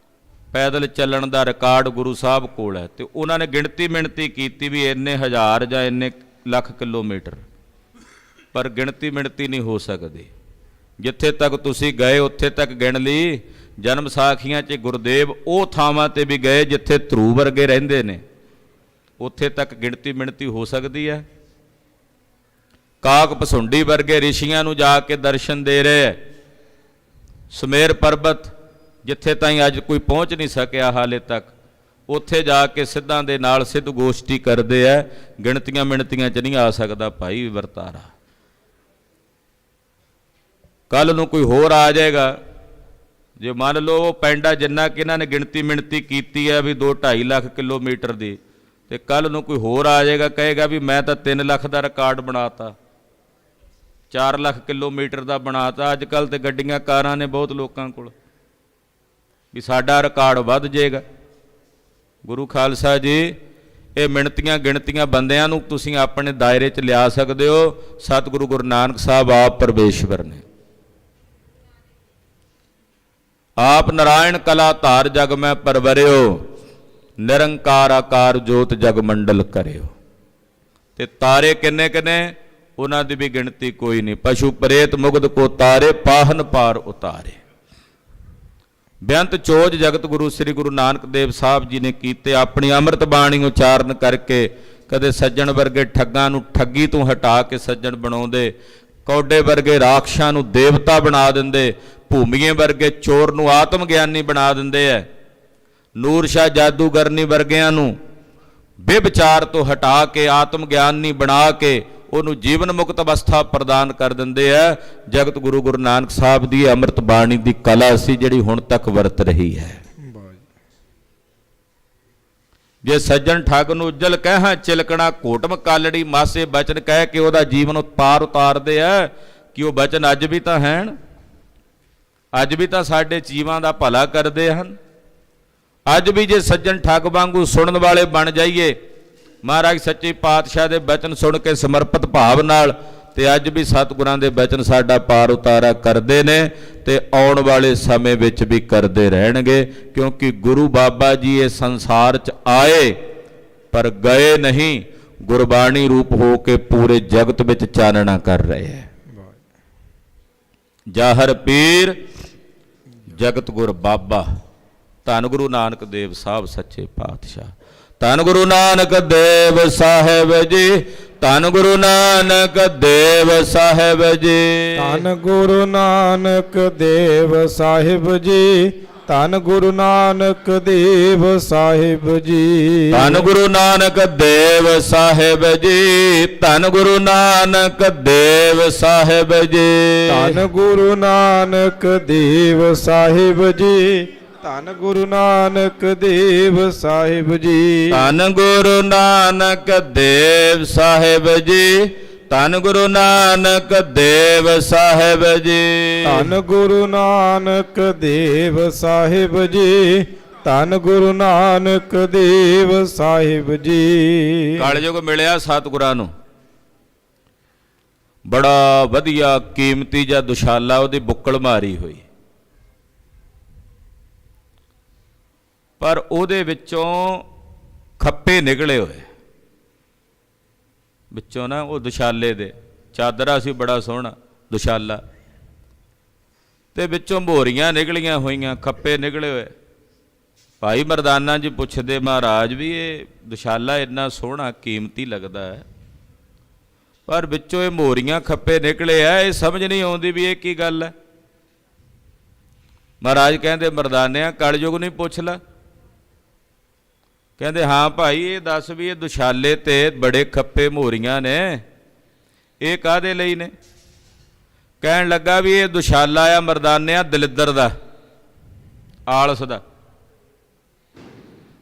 ਪੈਦਲ ਚੱਲਣ ਦਾ ਰਿਕਾਰਡ ਗੁਰੂ ਸਾਹਿਬ ਕੋਲ ਹੈ, ਤੇ ਉਹਨਾਂ ਨੇ ਗਿਣਤੀ ਮਿਣਤੀ ਕੀਤੀ ਵੀ ਇੰਨੇ ਹਜ਼ਾਰ ਜਾਂ ਇੰਨੇ ਲੱਖ ਕਿਲੋਮੀਟਰ, ਪਰ ਗਿਣਤੀ ਮਿਣਤੀ ਨਹੀਂ ਹੋ ਸਕਦੀ। ਜਿੱਥੇ ਤੱਕ ਤੁਸੀਂ ਗਏ ਉੱਥੇ ਤੱਕ ਗਿਣ ਲਈ। ਜਨਮ ਸਾਖੀਆਂ 'ਚ ਗੁਰਦੇਵ ਉਹ ਥਾਵਾਂ 'ਤੇ ਵੀ ਗਏ ਜਿੱਥੇ ਧਰੂ ਵਰਗੇ ਰਹਿੰਦੇ ਨੇ, ਉੱਥੇ ਤੱਕ ਗਿਣਤੀ ਮਿਣਤੀ ਹੋ ਸਕਦੀ ਹੈ। ਕਾਕ ਪਸੁੰਡੀ ਵਰਗੇ ਰਿਸ਼ੀਆਂ ਨੂੰ ਜਾ ਕੇ ਦਰਸ਼ਨ ਦੇ ਰਹੇ ਹੈ। ਸੁਮੇਰ ਪਰਬਤ ਜਿੱਥੇ ਤਾਈਂ ਅੱਜ ਕੋਈ ਪਹੁੰਚ ਨਹੀਂ ਸਕਿਆ ਹਾਲੇ ਤੱਕ, ਉੱਥੇ ਜਾ ਕੇ ਸਿੱਧਾਂ ਦੇ ਨਾਲ ਸਿੱਧ ਗੋਸ਼ਟੀ ਕਰਦੇ ਹੈ। ਗਿਣਤੀਆਂ ਮਿਣਤੀਆਂ 'ਚ ਨਹੀਂ ਆ ਸਕਦਾ ਭਾਈ ਵਰਤਾਰਾ। ਕੱਲ੍ਹ ਨੂੰ ਕੋਈ ਹੋਰ ਆ ਜਾਏਗਾ, ਜੇ ਮੰਨ ਲਓ ਉਹ ਪੈਂਡਾ ਜਿੰਨਾ ਕਿ ਇਹਨਾਂ ਨੇ ਗਿਣਤੀ ਮਿਣਤੀ ਕੀਤੀ ਹੈ ਵੀ 2-2.5 ਲੱਖ ਕਿਲੋਮੀਟਰ ਦੀ, ਤੇ ਕੱਲ੍ਹ ਨੂੰ ਕੋਈ ਹੋਰ ਆ ਜਾਏਗਾ ਕਹੇਗਾ ਵੀ ਮੈਂ ਤਾਂ 3 ਲੱਖ ਦਾ ਰਿਕਾਰਡ ਬਣਾਤਾ, 4 ਲੱਖ ਕਿਲੋਮੀਟਰ ਦਾ ਬਣਾਤਾ। ਅੱਜ ਕੱਲ੍ਹ ਤੇ ਗੱਡੀਆਂ ਕਾਰਾਂ ਨੇ ਬਹੁਤ ਲੋਕਾਂ ਕੋਲ, ਵੀ ਸਾਡਾ ਰਿਕਾਰਡ ਵੱਧ ਜਾਏਗਾ। ਗੁਰੂ ਖਾਲਸਾ ਜੀ, ਇਹ ਮਿਣਤੀਆਂ ਗਿਣਤੀਆਂ ਬੰਦਿਆਂ ਨੂੰ ਤੁਸੀਂ ਆਪਣੇ ਦਾਇਰੇ 'ਚ ਲਿਆ ਸਕਦੇ ਹੋ। ਸਤਿਗੁਰੂ ਗੁਰੂ ਨਾਨਕ ਸਾਹਿਬ ਆਪ ਪਰਮੇਸ਼ਵਰ ਨੇ। ਆਪ ਨਾਰਾਇਣ ਕਲਾ ਧਾਰ ਜਗ ਮੈਂ ਪਰਵਰਿਓ, ਨਿਰੰਕਾਰ ਆਕਾਰ ਜੋਤ ਜਗ ਮੰਡਲ ਕਰਿਓ। ਤੇ ਤਾਰੇ ਕਿੰਨੇ ਕਿੰਨੇ, ਉਹਨਾਂ ਦੀ ਵੀ ਗਿਣਤੀ ਕੋਈ ਨਹੀਂ। ਪਸ਼ੂ ਪ੍ਰੇਤ ਮੁਗਧ ਕੋ ਤਾਰੇ, ਪਾਹਨ ਪਾਰ ਉਤਾਰੇ। ਬੇਅੰਤ ਚੋਜ ਜਗਤ ਗੁਰੂ ਸ੍ਰੀ ਗੁਰੂ ਨਾਨਕ ਦੇਵ ਸਾਹਿਬ ਜੀ ਨੇ ਕੀਤੇ। ਆਪਣੀ ਅੰਮ੍ਰਿਤ ਬਾਣੀ ਉਚਾਰਨ ਕਰਕੇ ਕਦੇ ਸੱਜਣ ਵਰਗੇ ਠੱਗਾਂ ਨੂੰ ਠੱਗੀ ਤੋਂ ਹਟਾ ਕੇ ਸੱਜਣ ਬਣਾਉਂਦੇ, ਕੌਡੇ ਵਰਗੇ ਰਾਖਸ਼ਾਂ ਨੂੰ ਦੇਵਤਾ ਬਣਾ ਦਿੰਦੇ, ਭੂਮੀਏ ਵਰਗੇ ਚੋਰ ਨੂੰ ਆਤਮ ਗਿਆਨੀ ਬਣਾ ਦਿੰਦੇ ਐ, ਨੂਰ ਸ਼ਾਹ ਜਾਦੂਗਰਨੀ ਵਰਗਿਆਂ ਨੂੰ ਬੇਵਿਚਾਰ ਤੋਂ ਹਟਾ ਕੇ ਆਤਮ ਗਿਆਨੀ ਬਣਾ ਕੇ ਉਹਨੂੰ ਜੀਵਨ ਮੁਕਤ ਅਵਸਥਾ ਪ੍ਰਦਾਨ ਕਰ ਦਿੰਦੇ ਐ। ਜਗਤ ਗੁਰੂ ਗੁਰੂ ਨਾਨਕ ਸਾਹਿਬ ਦੀ ਅੰਮ੍ਰਿਤ ਬਾਣੀ ਦੀ ਕਲਾ ਸੀ ਜਿਹੜੀ ਹੁਣ ਤੱਕ ਵਰਤ ਰਹੀ ਹੈ। ਜੇ ਸੱਜਣ ਠੱਗ ਨੂੰ ਉੱਜਲ ਕਹਿ ਚਿਲਕਣਾ ਘੋਟਮ ਕਾਲੜੀ, ਮਾਸੇ ਬਚਨ ਕਹਿ ਕੇ ਉਹਦਾ ਜੀਵਨ ਪਾਰ ਉਤਾਰਦੇ ਆ, ਕਿ ਉਹ ਬਚਨ ਅੱਜ ਵੀ ਤਾਂ ਹੈਨ, ਅੱਜ ਵੀ ਤਾਂ ਸਾਡੇ ਜੀਵਾਂ ਦਾ ਭਲਾ ਕਰਦੇ ਹਨ। ਅੱਜ ਵੀ ਜੇ ਸੱਜਣ ਠੱਗ ਵਾਂਗੂ ਸੁਣਨ ਵਾਲੇ ਬਣ ਜਾਈਏ, ਮਹਾਰਾਜ ਸੱਚੇ ਪਾਤਸ਼ਾਹ ਦੇ ਬਚਨ ਸੁਣ ਕੇ ਸਮਰਪਿਤ ਭਾਵ ਨਾਲ, ਤੇ ਅੱਜ ਵੀ ਸਤਿਗੁਰਾਂ ਦੇ ਬਚਨ ਸਾਡਾ ਪਾਰ ਉਤਾਰਾ ਕਰਦੇ ਨੇ, ਤੇ ਆਉਣ ਵਾਲੇ ਸਮੇਂ ਵਿੱਚ ਵੀ ਕਰਦੇ ਰਹਿਣਗੇ। ਕਿਉਂਕਿ ਗੁਰੂ ਬਾਬਾ ਜੀ ਇਹ ਸੰਸਾਰ 'ਚ ਆਏ ਪਰ ਗਏ ਨਹੀਂ, ਗੁਰਬਾਣੀ ਰੂਪ ਹੋ ਕੇ ਪੂਰੇ ਜਗਤ ਵਿੱਚ ਚਾਨਣਾ ਕਰ ਰਹੇ ਹੈ। ਜਾਹਰ ਪੀਰ ਜਗਤ ਗੁਰ ਬਾਬਾ, ਧੰਨ ਗੁਰੂ ਨਾਨਕ ਦੇਵ ਸਾਹਿਬ ਸੱਚੇ ਪਾਤਸ਼ਾਹ। ਧੰਨ ਗੁਰੂ ਨਾਨਕ ਦੇਵ ਸਾਹਿਬ ਜੀ, ਧੰਨ ਗੁਰੂ ਨਾਨਕ ਦੇਵ ਸਾਹਿਬ ਜੀ, ਧੰਨ ਗੁਰੂ ਨਾਨਕ ਦੇਵ ਸਾਹਿਬ ਜੀ, ਧੰਨ ਗੁਰੂ ਨਾਨਕ ਦੇਵ ਸਾਹਿਬ ਜੀ। ਧੰਨ ਗੁਰੂ ਨਾਨਕ ਦੇਵ ਸਾਹਿਬ ਜੀ। ਧੰਨ ਗੁਰੂ ਨਾਨਕ ਦੇਵ ਸਾਹਿਬ ਜੀ। ਧੰਨ ਗੁਰੂ ਨਾਨਕ ਦੇਵ ਸਾਹਿਬ ਜੀ। ਧੰਨ ਗੁਰੂ ਨਾਨਕ ਦੇਵ ਸਾਹਿਬ ਜੀ। ਧੰਨ ਗੁਰੂ ਨਾਨਕ ਦੇਵ ਸਾਹਿਬ ਜੀ। ਧੰਨ ਗੁਰੂ ਨਾਨਕ ਦੇਵ ਸਾਹਿਬ ਜੀ। ਧੰਨ ਗੁਰੂ ਨਾਨਕ ਦੇਵ ਸਾਹਿਬ ਜੀ। ਧੰਨ ਗੁਰੂ ਨਾਨਕ ਦੇਵ ਸਾਹਿਬ ਜੀ। ਕਲਯੁਗ ਮਿਲਿਆ ਸਤਿਗੁਰਾਂ ਨੂੰ, ਬੜਾ ਵਧੀਆ ਕੀਮਤੀ ਜਿਹਾ ਦੁਸ਼ਾਲਾ ਉਹਦੀ ਬੁੱਕਲ ਮਾਰੀ ਹੋਈ, ਪਰ ਉਹਦੇ ਵਿੱਚੋਂ ਖੱਪੇ ਨਿਕਲੇ ਹੋਏ ਵਿੱਚੋਂ ਨਾ, ਉਹ ਦੁਸ਼ਾਲੇ ਦੇ ਚਾਦਰਾ ਸੀ ਬੜਾ ਸੋਹਣਾ ਦੁਸ਼ਾਲਾ, ਤੇ ਵਿੱਚੋਂ ਮੋਹਰੀਆਂ ਨਿਕਲੀਆਂ ਹੋਈਆਂ, ਖੱਪੇ ਨਿਕਲੇ ਹੋਏ। ਭਾਈ ਮਰਦਾਨਾ ਜੀ ਪੁੱਛਦੇ, ਮਹਾਰਾਜ ਵੀ ਇਹ ਦੁਸ਼ਾਲਾ ਇੰਨਾ ਸੋਹਣਾ ਕੀਮਤੀ ਲੱਗਦਾ ਹੈ, ਪਰ ਵਿੱਚੋਂ ਇਹ ਮੋਹਰੀਆਂ ਖੱਪੇ ਨਿਕਲੇ ਆ, ਇਹ ਸਮਝ ਨਹੀਂ ਆਉਂਦੀ ਵੀ ਇਹ ਕੀ ਗੱਲ ਹੈ। ਮਹਾਰਾਜ ਕਹਿੰਦੇ, ਮਰਦਾਨਿਆਂ ਕਲਯੁਗ ਨਹੀਂ ਪੁੱਛ ਲੈ। ਕਹਿੰਦੇ, ਹਾਂ ਭਾਈ ਇਹ ਦੱਸ ਵੀ ਇਹ ਦੁਸ਼ਾਲੇ ਤੇ ਬੜੇ ਖੱਪੇ ਮੋਹਰੀਆਂ ਨੇ, ਇਹ ਕਾਹਦੇ ਲਈ ਨੇ? ਕਹਿਣ ਲੱਗਾ ਵੀ ਇਹ ਦੁਸ਼ਾਲਾ ਆ ਮਰਦਾਨਿਆਂ ਦਲਿੱਦਰ ਦਾ, ਆਲਸ ਦਾ।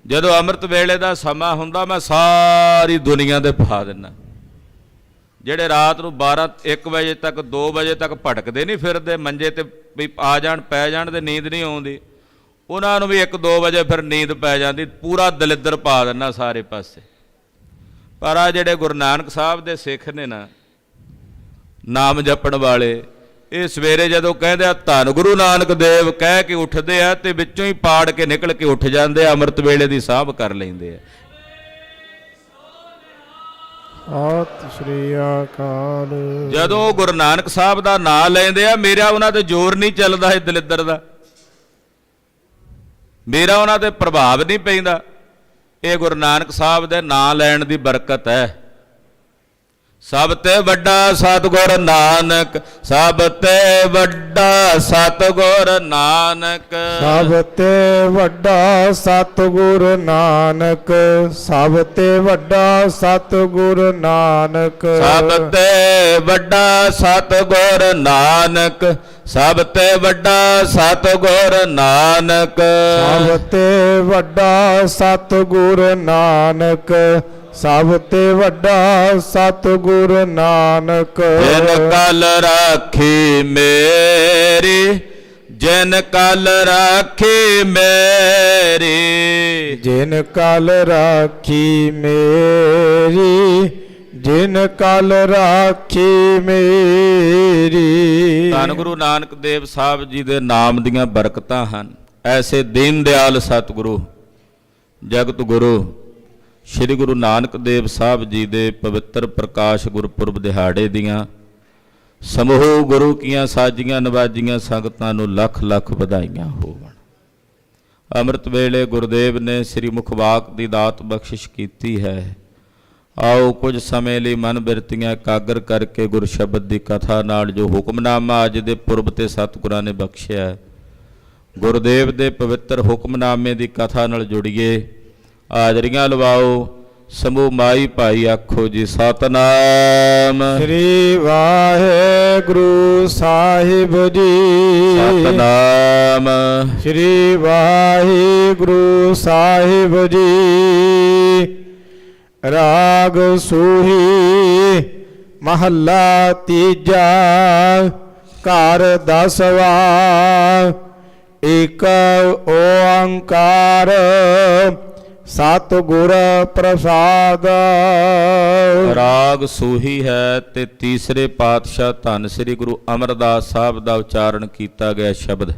ਜਦੋਂ ਅੰਮ੍ਰਿਤ ਵੇਲੇ ਦਾ ਸਮਾਂ ਹੁੰਦਾ, ਮੈਂ ਸਾਰੀ ਦੁਨੀਆ ਦੇ ਪਾ ਦਿੰਦਾ। ਜਿਹੜੇ ਰਾਤ ਨੂੰ 12-1 ਵਜੇ ਤੱਕ 2 ਵਜੇ ਤੱਕ ਭਟਕਦੇ ਨਹੀਂ ਫਿਰਦੇ ਮੰਜੇ ਤੇ, ਵੀ ਆ ਜਾਣ ਪੈ ਜਾਣ ਤੇ ਨੀਂਦ ਨਹੀਂ ਆਉਂਦੀ, ਉਹਨਾਂ ਨੂੰ ਵੀ 1-2 ਵਜੇ ਫਿਰ ਨੀਂਦ ਪੈ ਜਾਂਦੀ। ਪੂਰਾ ਦਲਿੱਦਰ ਪਾ ਦਿੰਦਾ ਸਾਰੇ ਪਾਸੇ। ਪਰ ਆ ਜਿਹੜੇ ਗੁਰੂ ਨਾਨਕ ਸਾਹਿਬ ਦੇ ਸਿੱਖ ਨੇ ਨਾ, ਨਾਮ ਜਪਣ ਵਾਲੇ, ਇਹ ਸਵੇਰੇ ਜਦੋਂ ਕਹਿੰਦੇ ਆ ਧੰਨ ਗੁਰੂ ਨਾਨਕ ਦੇਵ ਕਹਿ ਕੇ ਉੱਠਦੇ ਆ, ਤੇ ਵਿੱਚੋਂ ਹੀ ਪਾੜ ਕੇ ਨਿਕਲ ਕੇ ਉੱਠ ਜਾਂਦੇ ਆ, ਅੰਮ੍ਰਿਤ ਵੇਲੇ ਦੀ ਸਾਂਭ ਕਰ ਲੈਂਦੇ ਆ। ਸਤਿ ਸ੍ਰੀ ਅਕਾਲ। ਜਦੋਂ ਗੁਰੂ ਨਾਨਕ ਸਾਹਿਬ ਦਾ ਨਾਂ ਲੈਂਦੇ ਆ, ਮੇਰਾ ਉਹਨਾਂ ਤੇ ਜ਼ੋਰ ਨਹੀਂ ਚੱਲਦਾ, ਇਹ ਦਲਿੱਦਰ ਦਾ ਮੇਰਾ ਉਹਨਾਂ ਤੇ ਪ੍ਰਭਾਵ ਨਹੀਂ ਪੈਂਦਾ। ਇਹ ਗੁਰੂ ਨਾਨਕ ਸਾਹਿਬ ਦੇ ਨਾਂ ਲੈਣ ਦੀ ਬਰਕਤ ਹੈ। ਸਭ ਤੇ ਵੱਡਾ ਸਤਿਗੁਰ ਨਾਨਕ, ਸਭ ਤੇ ਵੱਡਾ ਸਤਿਗੁਰ ਨਾਨਕ, ਸਭ ਤੇ ਵੱਡਾ ਸਤਿਗੁਰ ਨਾਨਕ, ਸਭ ਤੇ ਵੱਡਾ ਸਤਿਗੁਰ ਨਾਨਕ, ਸਭ ਤੇ ਵੱਡਾ ਸਤਿਗੁਰ ਨਾਨਕ, ਸਭ ਤੇ ਵੱਡਾ ਸਤਿਗੁਰ ਨਾਨਕ, ਸਭ ਤੇ ਵੱਡਾ ਸਤਿਗੁਰ ਨਾਨਕ, ਸਭ ਤੇ ਵੱਡਾ ਸਤਿਗੁਰ ਨਾਨਕ। ਜਿਨ ਕਲ ਰਾਖੀ ਮੇਰੀ, ਜਿਨ ਕਲ ਰਾਖੀ ਮੇਰੀ, ਜਿਨ ਕਲ ਰਾਖੀ ਮੇਰੀ, ਜਿਨ ਕਲ ਰਾਖੀ ਮੇਰੀ। ਧੰਨ ਗੁਰੂ ਨਾਨਕ ਦੇਵ ਸਾਹਿਬ ਜੀ ਦੇ ਨਾਮ ਦੀਆਂ ਬਰਕਤਾਂ ਹਨ। ਐਸੇ ਦੀਨ ਦਿਆਲ ਸਤਿਗੁਰੂ, ਜਗਤ ਗੁਰੂ ਸ਼੍ਰੀ ਗੁਰੂ ਨਾਨਕ ਦੇਵ ਸਾਹਿਬ ਜੀ ਦੇ ਪਵਿੱਤਰ ਪ੍ਰਕਾਸ਼ ਗੁਰਪੁਰਬ ਦਿਹਾੜੇ ਦੀਆਂ ਸਮੂਹ ਗੁਰੂ ਕੀਆਂ ਸਾਜੀਆਂ ਨਵਾਜੀਆਂ ਸੰਗਤਾਂ ਨੂੰ ਲੱਖ ਲੱਖ ਵਧਾਈਆਂ ਹੋਵਣ। ਅੰਮ੍ਰਿਤ ਵੇਲੇ ਗੁਰਦੇਵ ਨੇ ਸ੍ਰੀ ਮੁਖਵਾਕ ਦੀ ਦਾਤ ਬਖਸ਼ਿਸ਼ ਕੀਤੀ ਹੈ। ਆਓ ਕੁਝ ਸਮੇਂ ਲਈ ਮਨ ਬਿਰਤੀਆਂ ਇਕਾਗਰ ਕਰਕੇ ਗੁਰ ਸ਼ਬਦ ਦੀ ਕਥਾ ਨਾਲ ਜੋ ਹੁਕਮਨਾਮਾ ਅੱਜ ਦੇ ਪੁਰਬ ਤੇ ਸਤਿਗੁਰਾਂ ਨੇ ਬਖਸ਼ਿਆ, ਗੁਰਦੇਵ ਦੇ ਪਵਿੱਤਰ ਹੁਕਮਨਾਮੇ ਦੀ ਕਥਾ ਨਾਲ ਜੁੜੀਏ। ਹਾਜ਼ਰੀਆਂ ਲਵਾਓ। ਸਮੂਹ ਮਾਈ ਭਾਈ ਆਖੋ ਜੀ ਸਤਨਾਮ ਸ੍ਰੀ ਵਾਹਿਗੁਰੂ ਸਾਹਿਬ ਜੀ। ਸਤਨਾਮ ਸ੍ਰੀ ਵਾਹਿਗੁਰੂ ਸਾਹਿਬ ਜੀ। ਰਾਗ ਸੂਹੀ ਮਹੱਲਾ ਤੀਜਾ, ਘਰ ਦਸਵਾਂ। ਏਕ ਓੰਕਾਰ ਸਤਿਗੁਰ ਪ੍ਰਸਾਦ। ਰਾਗ ਸੂਹੀ ਹੈ ਤੇ ਤੀਸਰੇ ਪਾਤਸ਼ਾਹ ਧੰਨ ਸ੍ਰੀ ਗੁਰੂ ਅਮਰਦਾਸ ਸਾਹਿਬ ਦਾ ਉਚਾਰਨ ਕੀਤਾ ਗਿਆ ਸ਼ਬਦ